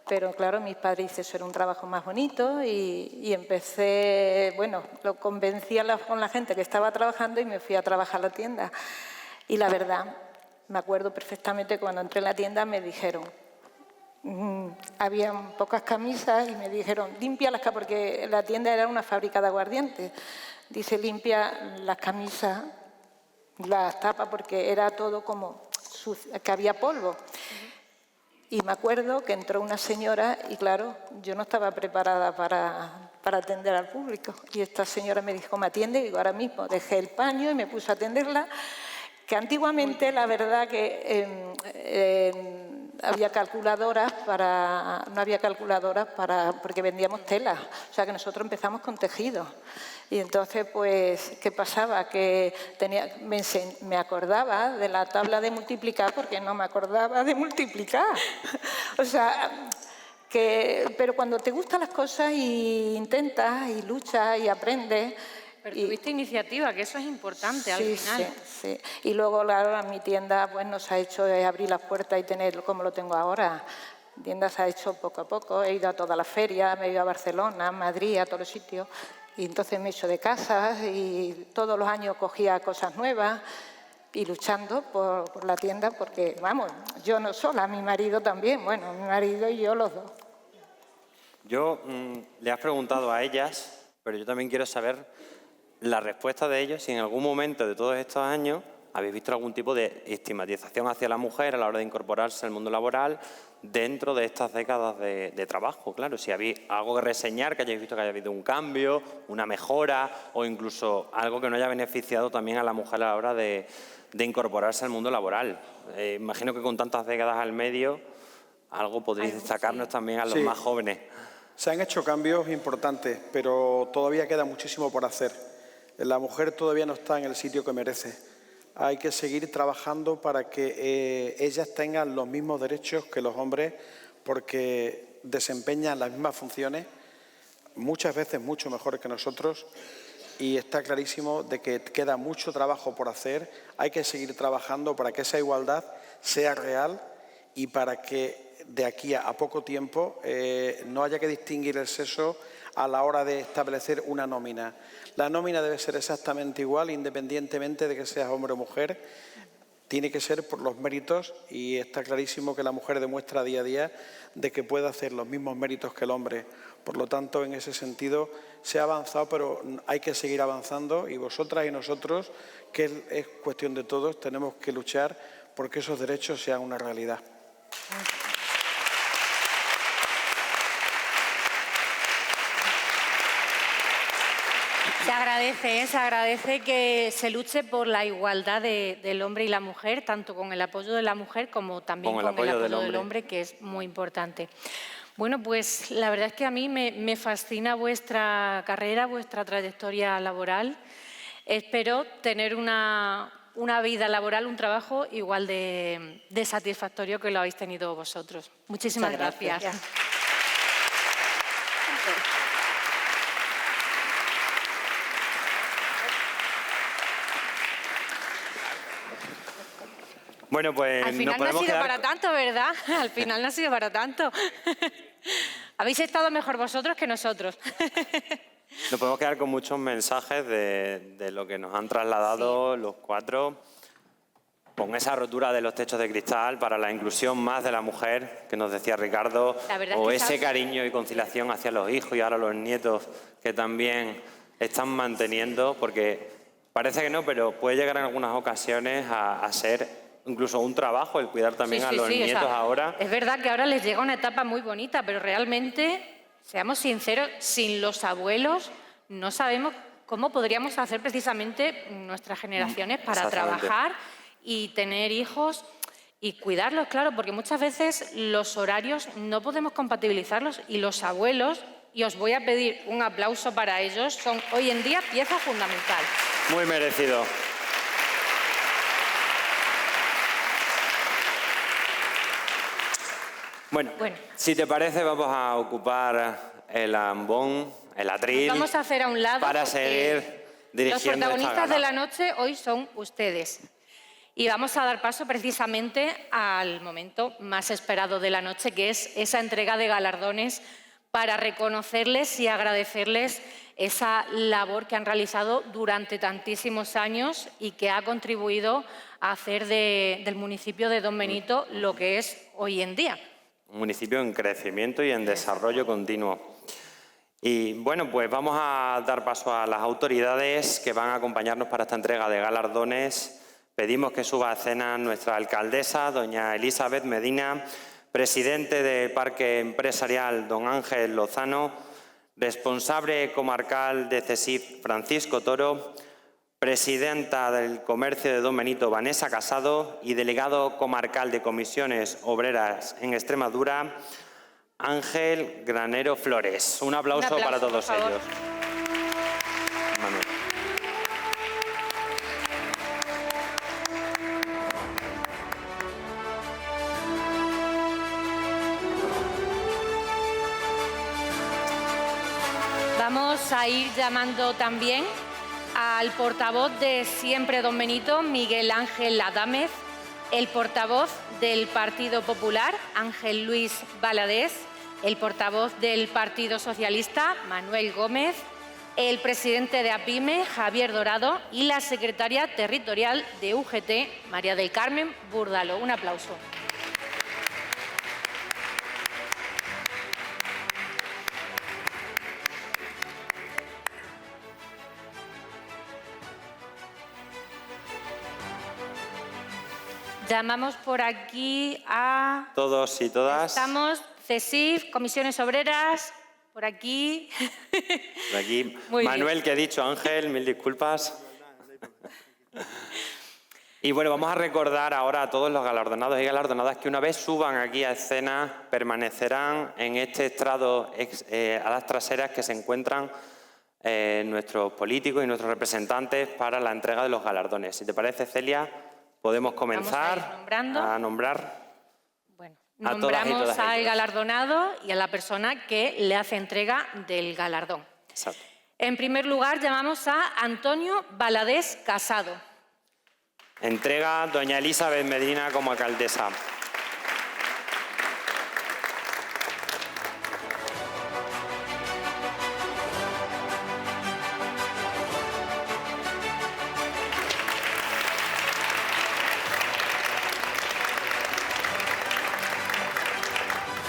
Pero claro, mis padres dicen, eso era un trabajo más bonito y empecé, bueno, lo convencí con la gente que estaba trabajando y me fui a trabajar a la tienda. Y la verdad, me acuerdo perfectamente cuando entré en la tienda me dijeron, había pocas camisas y me dijeron, límpialas, porque la tienda era una fábrica de aguardiente. Dice, limpia las camisas, las tapas, porque era todo como sucio, que había polvo. Y me acuerdo que entró una señora y claro, yo no estaba preparada para atender al público. Y esta señora me dijo, ¿me atiende? Y digo, ahora mismo dejé el paño y me puse a atenderla. Que antiguamente la verdad que había calculadoras no había calculadoras porque vendíamos telas, o sea que nosotros empezamos con tejidos. Y entonces, pues, ¿qué pasaba? Que me acordaba de la tabla de multiplicar porque no me acordaba de multiplicar. O sea, pero cuando te gustan las cosas y intentas y luchas y aprendes. Pero tuviste iniciativa, que eso es importante al final. Sí. Y luego, claro, en mi tienda pues, nos ha hecho abrir las puertas y tenerlo como lo tengo ahora. Mi tienda se ha hecho poco a poco. He ido a todas las ferias, me he ido a Barcelona, a Madrid, a todos los sitios. Y entonces me he hecho de casas y todos los años cogía cosas nuevas y luchando por la tienda porque, vamos, yo no sola, mi marido también. Bueno, mi marido y yo los dos. Yo le has preguntado a ellas, pero yo también quiero saber la respuesta de ellos, si en algún momento de todos estos años habéis visto algún tipo de estigmatización hacia la mujer a la hora de incorporarse al mundo laboral dentro de estas décadas de trabajo. Claro, si habéis algo que reseñar, que hayáis visto que haya habido un cambio, una mejora o incluso algo que no haya beneficiado también a la mujer a la hora de incorporarse al mundo laboral. Imagino que con tantas décadas al medio, algo podréis destacarnos también a los más jóvenes. Se han hecho cambios importantes, pero todavía queda muchísimo por hacer. La mujer todavía no está en el sitio que merece. Hay que seguir trabajando para que ellas tengan los mismos derechos que los hombres, porque desempeñan las mismas funciones, muchas veces mucho mejor que nosotros, y está clarísimo de que queda mucho trabajo por hacer. Hay que seguir trabajando para que esa igualdad sea real y para que de aquí a poco tiempo no haya que distinguir el sexo a la hora de establecer una nómina. La nómina debe ser exactamente igual, independientemente de que seas hombre o mujer. Tiene que ser por los méritos y está clarísimo que la mujer demuestra día a día de que puede hacer los mismos méritos que el hombre. Por lo tanto, en ese sentido se ha avanzado, pero hay que seguir avanzando y vosotras y nosotros, que es cuestión de todos, tenemos que luchar porque esos derechos sean una realidad. Se agradece que se luche por la igualdad del hombre y la mujer, tanto con el apoyo de la mujer como también con el apoyo del hombre, que es muy importante. Bueno, pues la verdad es que a mí me fascina vuestra carrera, vuestra trayectoria laboral. Espero tener una vida laboral, un trabajo igual de satisfactorio que lo habéis tenido vosotros. Muchísimas gracias. Bueno, pues al final no ha sido para tanto, ¿verdad? Al final no ha sido para tanto. Habéis estado mejor vosotros que nosotros. Nos podemos quedar con muchos mensajes de lo que nos han trasladado los cuatro, con esa rotura de los techos de cristal para la inclusión más de la mujer, que nos decía Ricardo, o ese cariño y conciliación hacia los hijos y ahora los nietos que también están manteniendo, porque parece que no, pero puede llegar en algunas ocasiones a ser incluso un trabajo, el cuidar también a los nietos ahora. Es verdad que ahora les llega una etapa muy bonita, pero realmente, seamos sinceros, sin los abuelos no sabemos cómo podríamos hacer precisamente nuestras generaciones para trabajar y tener hijos y cuidarlos, claro, porque muchas veces los horarios no podemos compatibilizarlos y los abuelos, y os voy a pedir un aplauso para ellos, son hoy en día pieza fundamental. Muy merecido. Bueno, si te parece, vamos a ocupar el ambón, el atril. Vamos a hacer a un lado para seguir dirigiendo. Los protagonistas de la noche hoy son ustedes. Y vamos a dar paso precisamente al momento más esperado de la noche, que es esa entrega de galardones para reconocerles y agradecerles esa labor que han realizado durante tantísimos años y que ha contribuido a hacer del municipio de Don Benito lo que es hoy en día. Un municipio en crecimiento y en desarrollo continuo. Y bueno, pues vamos a dar paso a las autoridades que van a acompañarnos para esta entrega de galardones. Pedimos que suba a escena nuestra alcaldesa, doña Elizabeth Medina, presidente de Parque Empresarial, don Ángel Lozano, responsable comarcal de CESIF, Francisco Toro, presidenta del Comercio de Don Benito, Vanessa Casado, y delegado comarcal de Comisiones Obreras en Extremadura, Ángel Granero Flores. Un aplauso para todos ellos. Manuel. Vamos a ir llamando también al portavoz de Siempre Don Benito, Miguel Ángel Adámez, el portavoz del Partido Popular, Ángel Luis Valadez, el portavoz del Partido Socialista, Manuel Gómez, el presidente de APIME, Javier Dorado, y la secretaria territorial de UGT, María del Carmen Burdalo. Un aplauso. Llamamos por aquí a... Todos y todas. Estamos, CESIF, Comisiones Obreras, por aquí. Por aquí. Manuel, que he dicho, Ángel, mil disculpas. Y bueno, vamos a recordar ahora a todos los galardonados y galardonadas que una vez suban aquí a escena permanecerán en este estrado a las traseras que se encuentran nuestros políticos y nuestros representantes para la entrega de los galardones. Si te parece, Celia, podemos comenzar a nombrar. Bueno, nombramos al galardonado y a la persona que le hace entrega del galardón. Exacto. En primer lugar, llamamos a Antonio Valadez Casado. Entrega doña Elizabeth Medina como alcaldesa.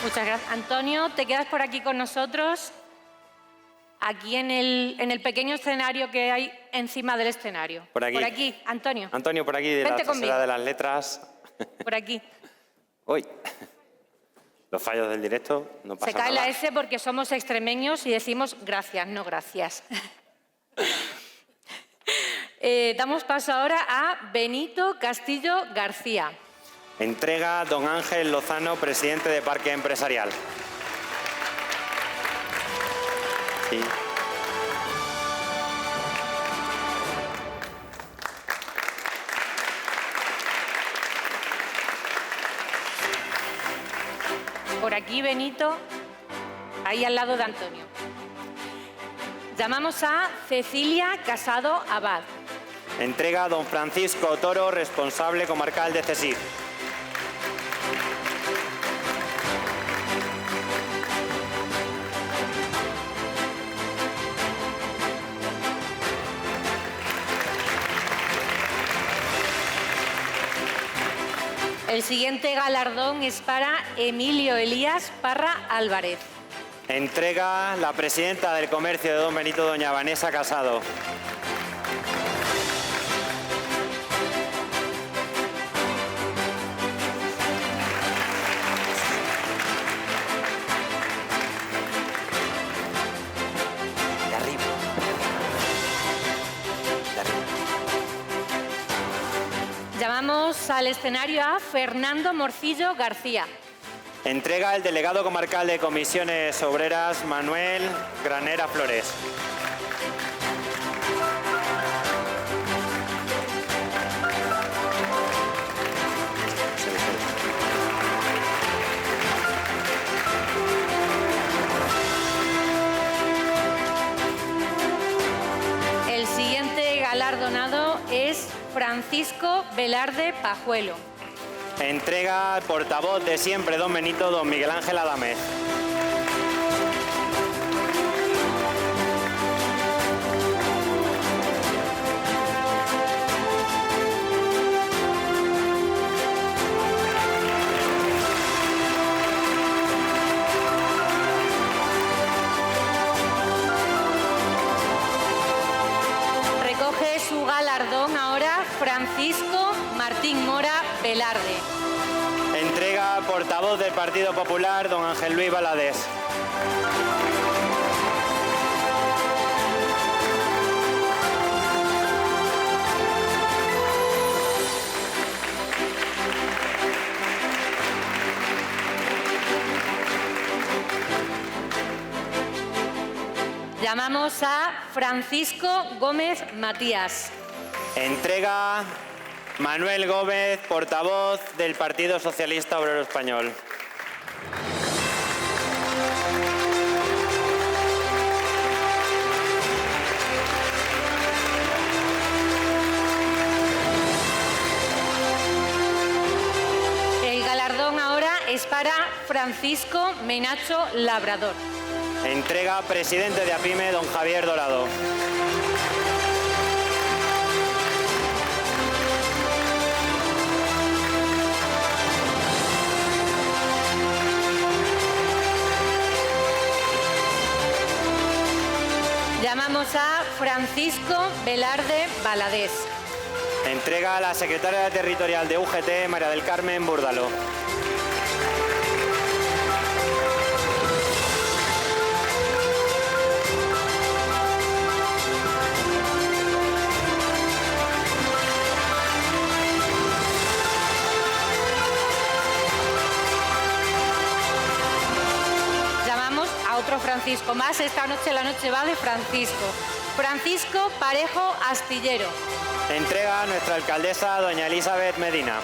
Muchas gracias. Antonio, te quedas por aquí con nosotros, aquí en el pequeño escenario que hay encima del escenario. Por aquí. Por aquí, Antonio. Antonio, por aquí, de la trasera de las letras. Por aquí. Uy, los fallos del directo, no pasa nada. Se cae la S porque somos extremeños y decimos gracias, no gracias. Damos paso ahora a Benito Castillo García. Entrega don Ángel Lozano, presidente de Parque Empresarial. Sí. Por aquí, Benito, ahí al lado de Antonio. Llamamos a Cecilia Casado Abad. Entrega don Francisco Toro, responsable comarcal de CESIF. El siguiente galardón es para Emilio Elías Parra Álvarez. Entrega la presidenta del Comercio de Don Benito, doña Vanessa Casado. Llamamos al escenario a Fernando Morcillo García. Entrega el delegado comarcal de Comisiones Obreras, Manuel Granera Flores. El siguiente galardonado es Francisco Velarde Pajuelo. Entrega al portavoz de siempre, don Benito, don Miguel Ángel Adamez. Recoge su galardón ahora Francisco Martín Mora Velarde. Entrega al portavoz del Partido Popular, don Ángel Luis Valadez. Llamamos a Francisco Gómez Matías. Entrega Manuel Gómez, portavoz del Partido Socialista Obrero Español. El galardón ahora es para Francisco Menacho Labrador. Entrega presidente de APIME, don Javier Dorado. Llamamos a Francisco Velarde Valadez. Entrega a la secretaria territorial de UGT, María del Carmen Búrdalo. Llamamos a otro Francisco más. Esta noche la noche va de Francisco. Francisco Parejo Astillero. Entrega a nuestra alcaldesa, doña Elizabeth Medina.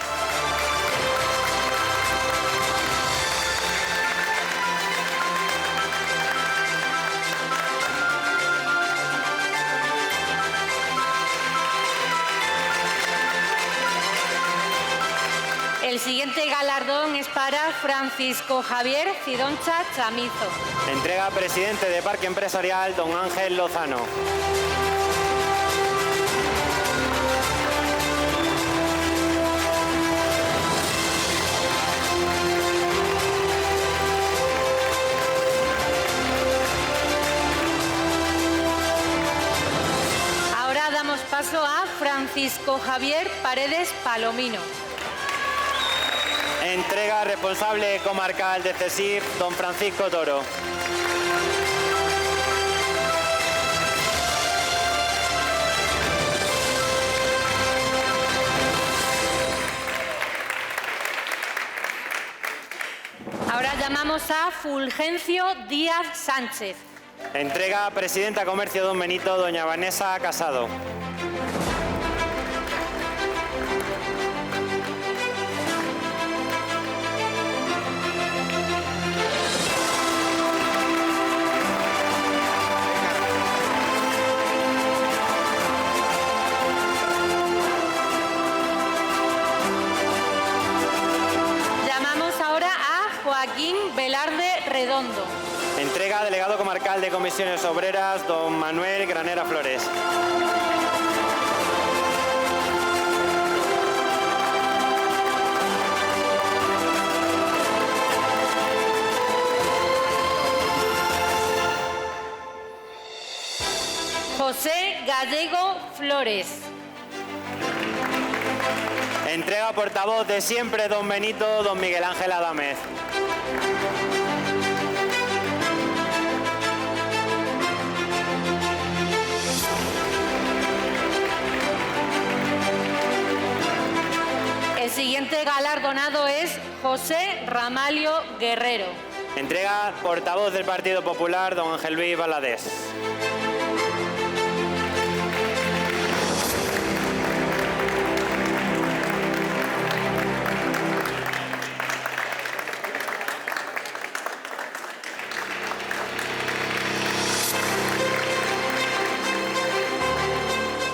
El siguiente galardón es para Francisco Javier Cidoncha Chamizo. Entrega presidente de Parque Empresarial, don Ángel Lozano. Ahora damos paso a Francisco Javier Paredes Palomino. Entrega responsable comarcal de CESIF, don Francisco Toro. Ahora llamamos a Fulgencio Díaz Sánchez. Entrega presidenta Comercio, don Benito, doña Vanessa Casado. Llamamos ahora a Joaquín Velarde Redondo. Entrega delegado comarcal de Comisiones Obreras, don Manuel Granera Flores. José Gallego Flores. Entrega portavoz de siempre, don Benito, don Miguel Ángel Adamez. siguiente galardonado es José Ramalho Guerrero. Entrega portavoz del Partido Popular, don Ángel Luis Valadez.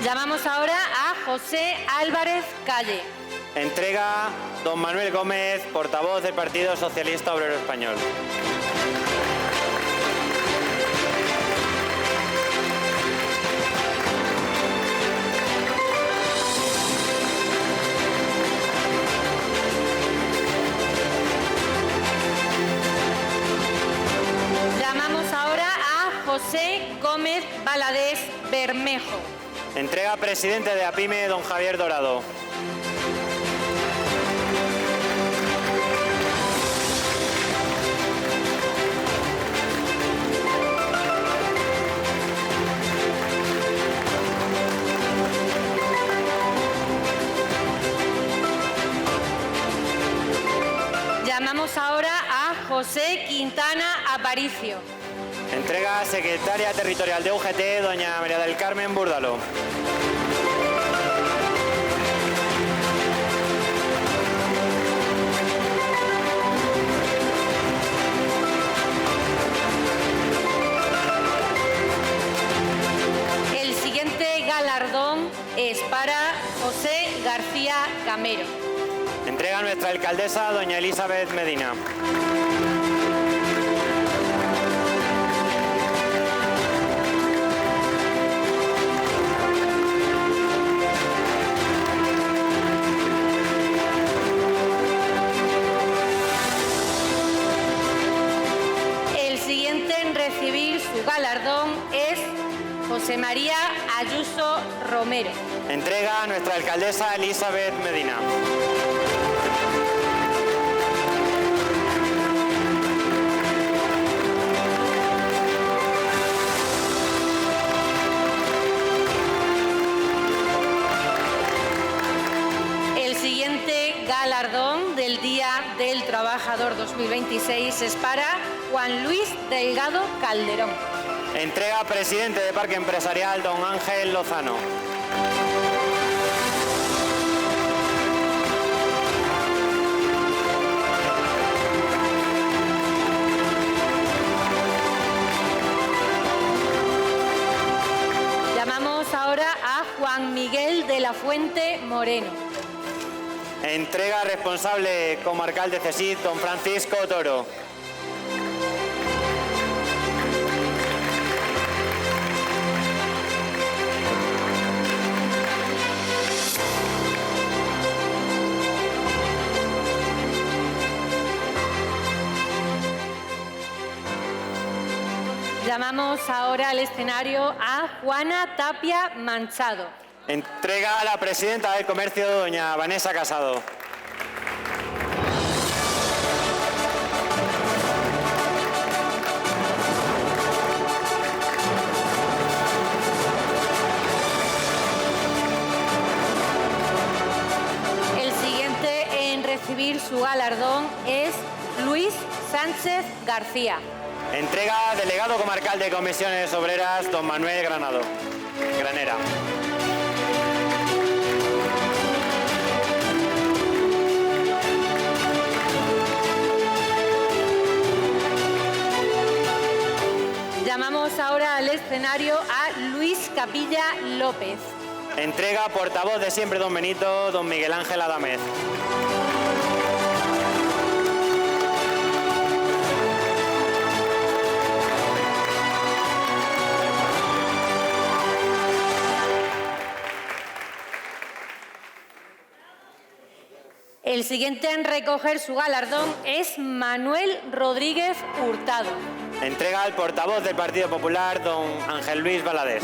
Llamamos ahora a José Álvarez Calle. Entrega don Manuel Gómez, portavoz del Partido Socialista Obrero Español. Llamamos ahora a José Gómez Valadez Bermejo. Entrega presidente de APIME, don Javier Dorado. Llamamos ahora a José Quintana Aparicio. Entrega secretaria territorial de UGT, doña María del Carmen Búrdalo. El siguiente galardón es para José García Camero. Entrega nuestra alcaldesa, doña Elizabeth Medina. El siguiente en recibir su galardón es José María Ayuso Romero. Entrega a nuestra alcaldesa Elizabeth Medina. El siguiente galardón del Día del Trabajador 2026 es para Juan Luis Delgado Calderón. Entrega presidente de Parque Empresarial, don Ángel Lozano. Llamamos ahora a Juan Miguel de la Fuente Moreno. Entrega responsable comarcal de CESID, don Francisco Toro. Llamamos ahora al escenario a Juana Tapia Manchado. Entrega a la presidenta del Comercio, doña Vanessa Casado. El siguiente en recibir su galardón es Luis Sánchez García. Entrega delegado comarcal de Comisiones Obreras, don Manuel Granera. Llamamos ahora al escenario a Luis Capilla López. Entrega portavoz de siempre, don Benito, don Miguel Ángel Adamez. El siguiente en recoger su galardón es Manuel Rodríguez Hurtado. Entrega al portavoz del Partido Popular, don Ángel Luis Valadez.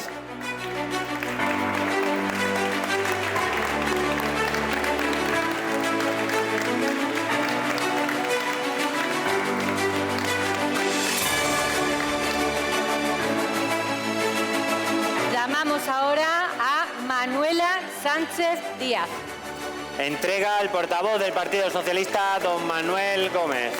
Llamamos ahora a Manuela Sánchez Díaz. Entrega al portavoz del Partido Socialista, don Manuel Gómez.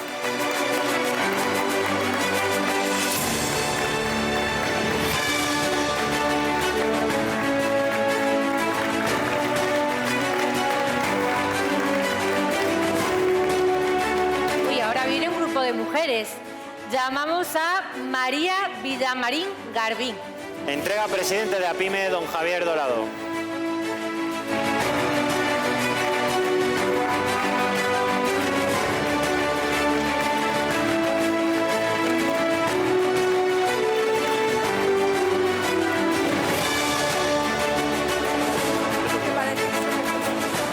Y ahora viene un grupo de mujeres. Llamamos a María Villamarín Garbín. Entrega presidente de APIME, don Javier Dorado.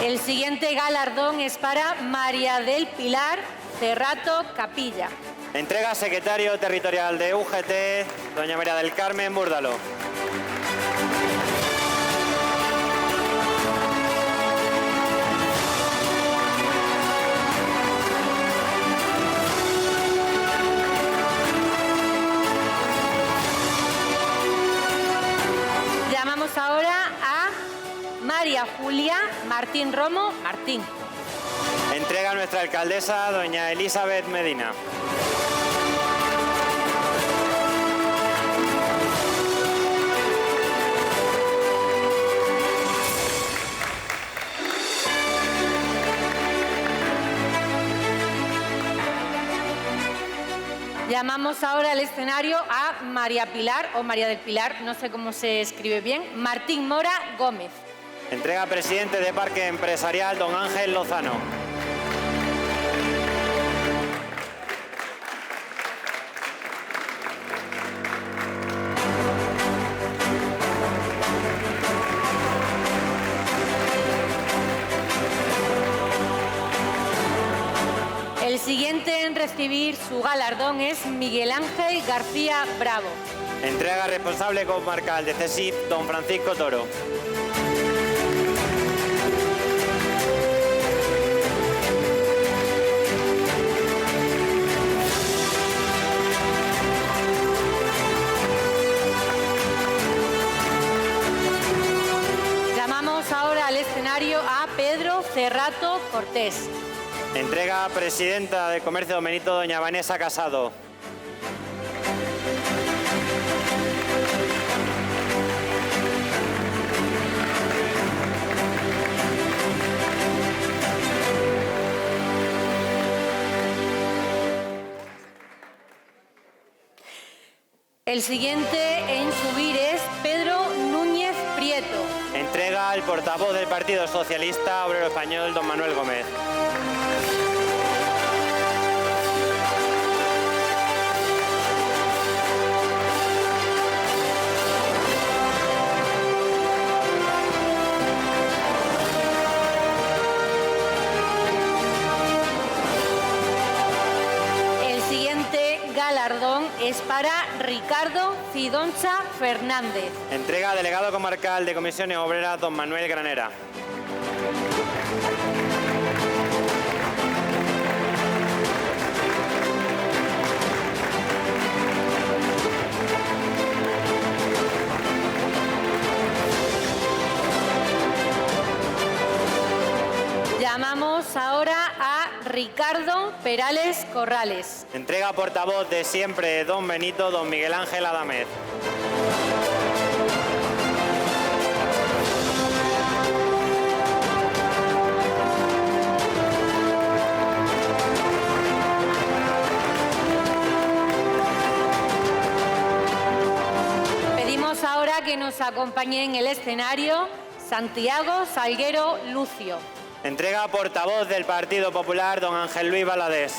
El siguiente galardón es para María del Pilar Cerrato Capilla. Entrega secretario territorial de UGT, doña María del Carmen Búrdalo. Llamamos ahora a María Julia Martín Romo Martín. Entrega a nuestra alcaldesa, doña Elizabeth Medina. Llamamos ahora al escenario a María Pilar, o María del Pilar, no sé cómo se escribe bien, Martín Mora Gómez. Entrega presidente de Parque Empresarial, don Ángel Lozano. El siguiente en recibir su galardón es Miguel Ángel García Bravo. Entrega responsable comarcal de CESIF, don Francisco Toro. Llamamos ahora al escenario a Pedro Cerrato Cortés. Entrega presidenta de Comercio Don Benito, doña Vanessa Casado. El siguiente en subir es Pedro Núñez Prieto. Entrega al portavoz del Partido Socialista Obrero Español, don Manuel Gómez. El siguiente galardón es para Ricardo Cidoncha Fernández. Entrega delegado comarcal de Comisiones Obreras, don Manuel Granera. Llamamos ahora a Ricardo Perales Corrales. Entrega portavoz de siempre don Benito, don Miguel Ángel Adamed. Pedimos ahora que nos acompañe en el escenario Santiago Salguero Lucio. Entrega portavoz del Partido Popular, don Ángel Luis Valadés.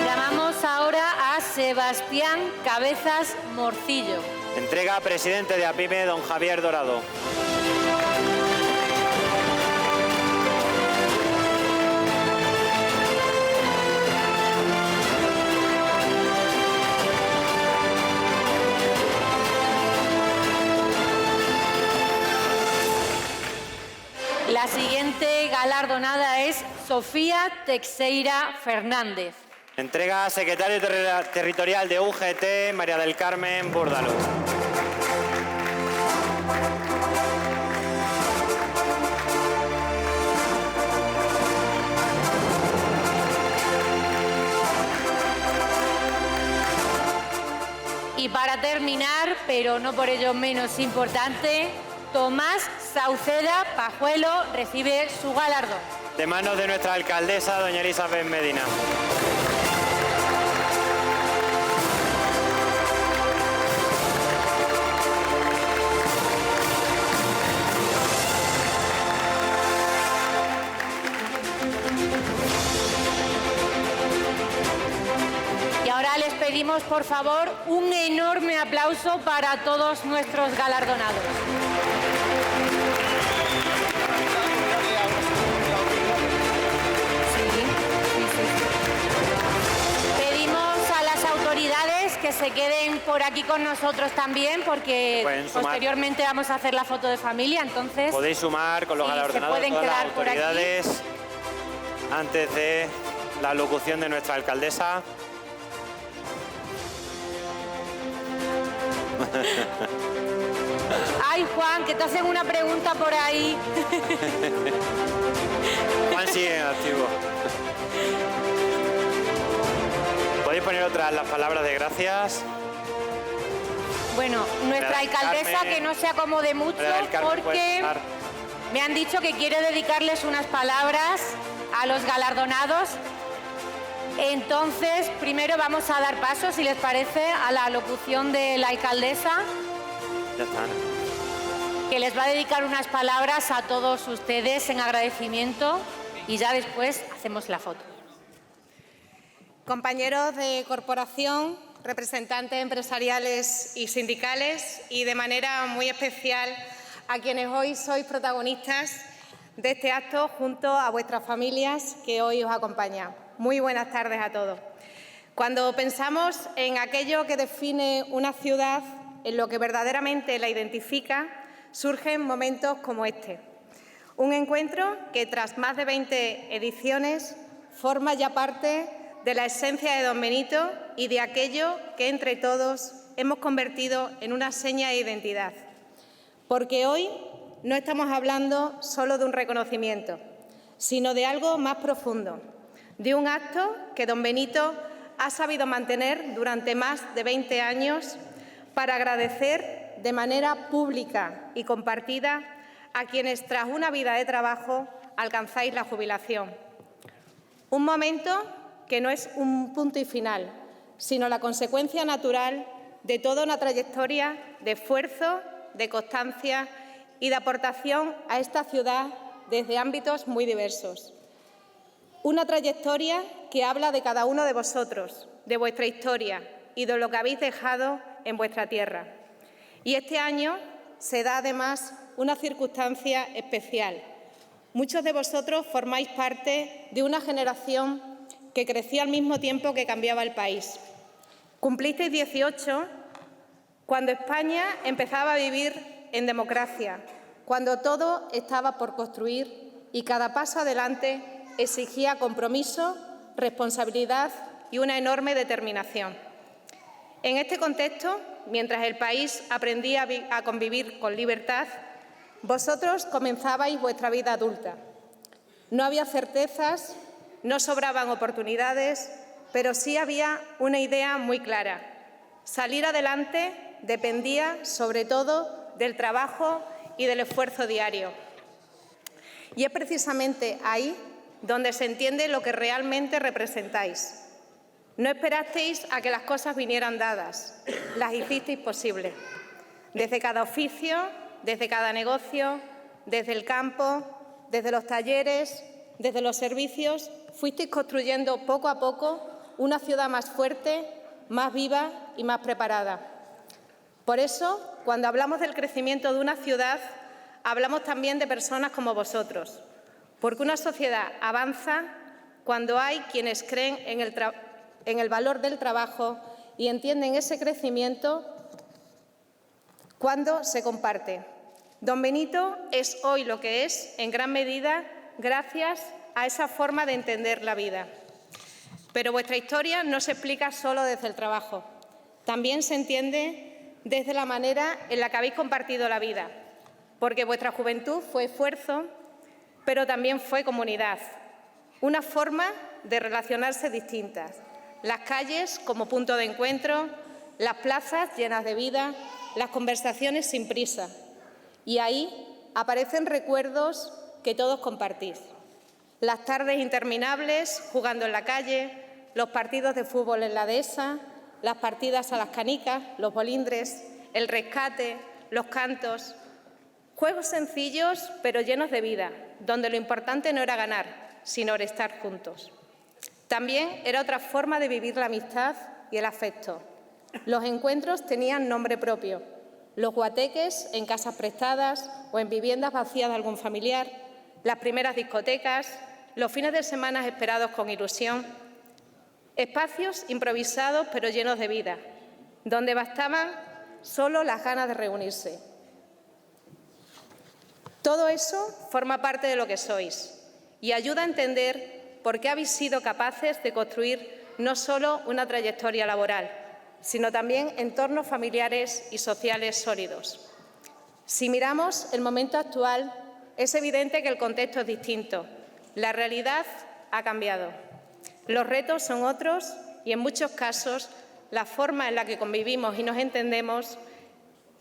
Llamamos ahora a Sebastián Cabezas Morcillo. Entrega presidente de APIME, don Javier Dorado. La siguiente galardonada es Sofía Teixeira Fernández. Entrega secretario territorial de UGT, María del Carmen Búrdalo. Y para terminar, pero no por ello menos importante, Tomás Sauceda Pajuelo recibe su galardón. De manos de nuestra alcaldesa, doña Elizabeth Medina. Y ahora les pedimos, por favor, un enorme aplauso para todos nuestros galardonados. Pedimos a las autoridades que se queden por aquí con nosotros también, porque posteriormente vamos a hacer la foto de familia, entonces... Podéis sumar con los galardonados pueden todas las quedar por aquí. autoridades antes de la locución de nuestra alcaldesa. Ay, Juan, que te hacen una pregunta por ahí. Juan sigue en activo. Podéis poner otras las palabras de gracias. Bueno, nuestra María del alcaldesa Carmen, que no se acomode mucho María del Carmen, porque puedes pasar. me han dicho que quiere dedicarles unas palabras a los galardonados. Entonces, primero vamos a dar paso, si les parece, a la locución de la alcaldesa, Ya están. que les va a dedicar unas palabras a todos ustedes en agradecimiento y ya después hacemos la foto. Compañeros de corporación, representantes empresariales y sindicales y de manera muy especial a quienes hoy sois protagonistas de este acto junto a vuestras familias que hoy os acompañan. Muy buenas tardes a todos. Cuando pensamos en aquello que define una ciudad, en lo que verdaderamente la identifica, surgen momentos como este. Un encuentro que tras más de 20 ediciones forma ya parte de la esencia de Don Benito y de aquello que entre todos hemos convertido en una seña de identidad. Porque hoy no estamos hablando solo de un reconocimiento, sino de algo más profundo, de un acto que Don Benito ha sabido mantener durante más de 20 años para agradecer de manera pública y compartida a quienes tras una vida de trabajo alcanzáis la jubilación. Un momento que no es un punto y final, sino la consecuencia natural de toda una trayectoria de esfuerzo, de constancia y de aportación a esta ciudad desde ámbitos muy diversos. Una trayectoria que habla de cada uno de vosotros, de vuestra historia y de lo que habéis dejado en vuestra tierra. Y este año se da además una circunstancia especial. Muchos de vosotros formáis parte de una generación que crecía al mismo tiempo que cambiaba el país. Cumplisteis 18 cuando España empezaba a vivir en democracia, cuando todo estaba por construir y cada paso adelante exigía compromiso, responsabilidad y una enorme determinación. En este contexto, mientras el país aprendía a convivir con libertad, vosotros comenzabais vuestra vida adulta. No había certezas, no sobraban oportunidades, pero sí había una idea muy clara. Salir adelante dependía, sobre todo, del trabajo y del esfuerzo diario. Y es precisamente ahí donde se entiende lo que realmente representáis. No esperasteis a que las cosas vinieran dadas, las hicisteis posibles. Desde cada oficio, desde cada negocio, desde el campo, desde los talleres, desde los servicios, fuisteis construyendo poco a poco una ciudad más fuerte, más viva y más preparada. Por eso, cuando hablamos del crecimiento de una ciudad, hablamos también de personas como vosotros, porque una sociedad avanza cuando hay quienes creen en el valor del trabajo y entienden ese crecimiento cuando se comparte. Don Benito es hoy lo que es, en gran medida, gracias a esa forma de entender la vida. Pero vuestra historia no se explica solo desde el trabajo. También se entiende desde la manera en la que habéis compartido la vida, porque vuestra juventud fue esfuerzo, pero también fue comunidad. Una forma de relacionarse distintas. Las calles como punto de encuentro, las plazas llenas de vida, las conversaciones sin prisa. Y ahí aparecen recuerdos que todos compartís. Las tardes interminables jugando en la calle, los partidos de fútbol en la dehesa, las partidas a las canicas, los bolindres, el rescate, los cantos. Juegos sencillos pero llenos de vida, donde lo importante no era ganar, sino estar juntos. También era otra forma de vivir la amistad y el afecto. Los encuentros tenían nombre propio. Los guateques en casas prestadas o en viviendas vacías de algún familiar, las primeras discotecas, los fines de semana esperados con ilusión. Espacios improvisados pero llenos de vida, donde bastaban solo las ganas de reunirse. Todo eso forma parte de lo que sois y ayuda a entender por qué habéis sido capaces de construir no solo una trayectoria laboral, sino también entornos familiares y sociales sólidos. Si miramos el momento actual, es evidente que el contexto es distinto. La realidad ha cambiado. Los retos son otros y, en muchos casos, la forma en la que convivimos y nos entendemos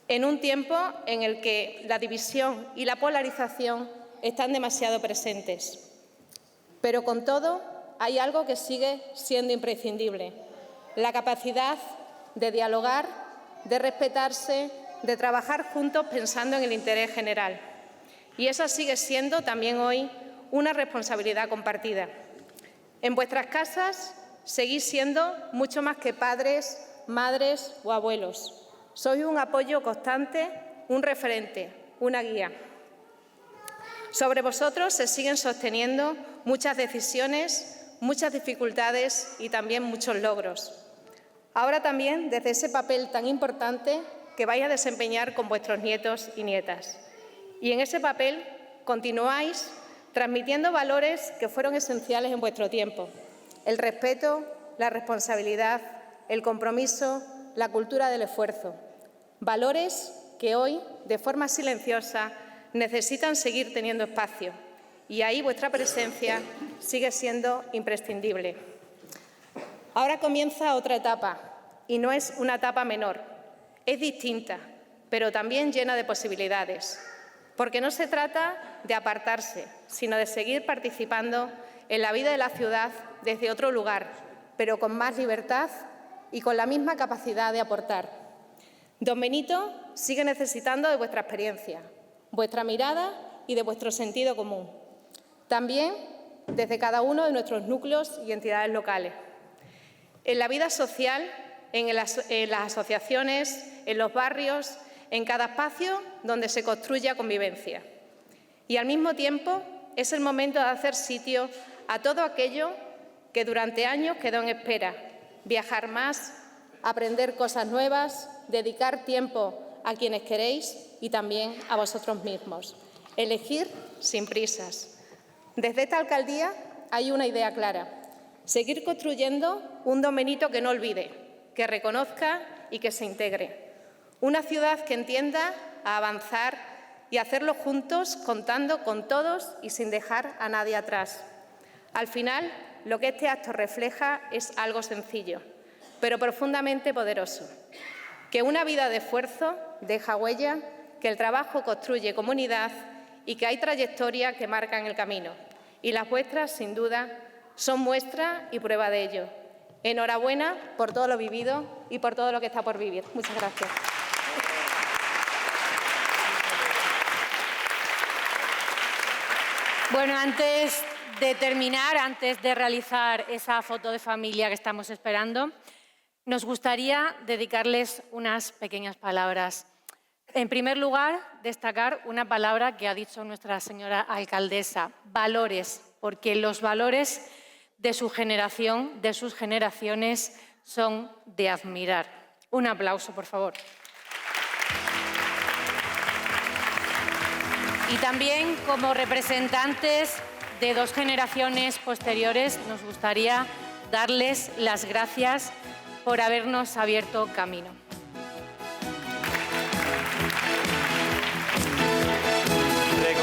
en un tiempo en el que la división y la polarización están demasiado presentes. Pero, con todo, hay algo que sigue siendo imprescindible: la capacidad de dialogar, de respetarse, de trabajar juntos pensando en el interés general. Y esa sigue siendo también hoy una responsabilidad compartida. En vuestras casas seguís siendo mucho más que padres, madres o abuelos. Sois un apoyo constante, un referente, una guía. Sobre vosotros se siguen sosteniendo muchas decisiones, muchas dificultades y también muchos logros. Ahora también desde ese papel tan importante que vais a desempeñar con vuestros nietos y nietas. Y en ese papel continuáis transmitiendo valores que fueron esenciales en vuestro tiempo: el respeto, la responsabilidad, el compromiso, la cultura del esfuerzo. Valores que hoy, de forma silenciosa, necesitan seguir teniendo espacio. Y ahí vuestra presencia sigue siendo imprescindible. Ahora comienza otra etapa, y no es una etapa menor. Es distinta, pero también llena de posibilidades. Porque no se trata de apartarse, sino de seguir participando en la vida de la ciudad desde otro lugar, pero con más libertad y con la misma capacidad de aportar. Don Benito sigue necesitando de vuestra experiencia, vuestra mirada y de vuestro sentido común. También desde cada uno de nuestros núcleos y entidades locales. En la vida social, en las asociaciones, en los barrios, en cada espacio donde se construya convivencia. Y al mismo tiempo es el momento de hacer sitio a todo aquello que durante años quedó en espera: viajar más, aprender cosas nuevas, dedicar tiempo a quienes queréis y también a vosotros mismos. Elegir sin prisas. Desde esta alcaldía hay una idea clara: seguir construyendo un Don Benito que no olvide, que reconozca y que se integre. Una ciudad que entienda a avanzar y hacerlo juntos, contando con todos y sin dejar a nadie atrás. Al final, lo que este acto refleja es algo sencillo, pero profundamente poderoso: que una vida de esfuerzo deja huella, que el trabajo construye comunidad y que hay trayectorias que marcan el camino. Y las vuestras, sin duda, son muestra y prueba de ello. Enhorabuena por todo lo vivido y por todo lo que está por vivir. Muchas gracias. Bueno, antes de terminar, antes de realizar esa foto de familia que estamos esperando, nos gustaría dedicarles unas pequeñas palabras. En primer lugar, destacar una palabra que ha dicho nuestra señora alcaldesa: valores, porque los valores de su generación, de sus generaciones, son de admirar. Un aplauso, por favor. Y también como representantes de 2 generaciones posteriores nos gustaría darles las gracias por habernos abierto camino.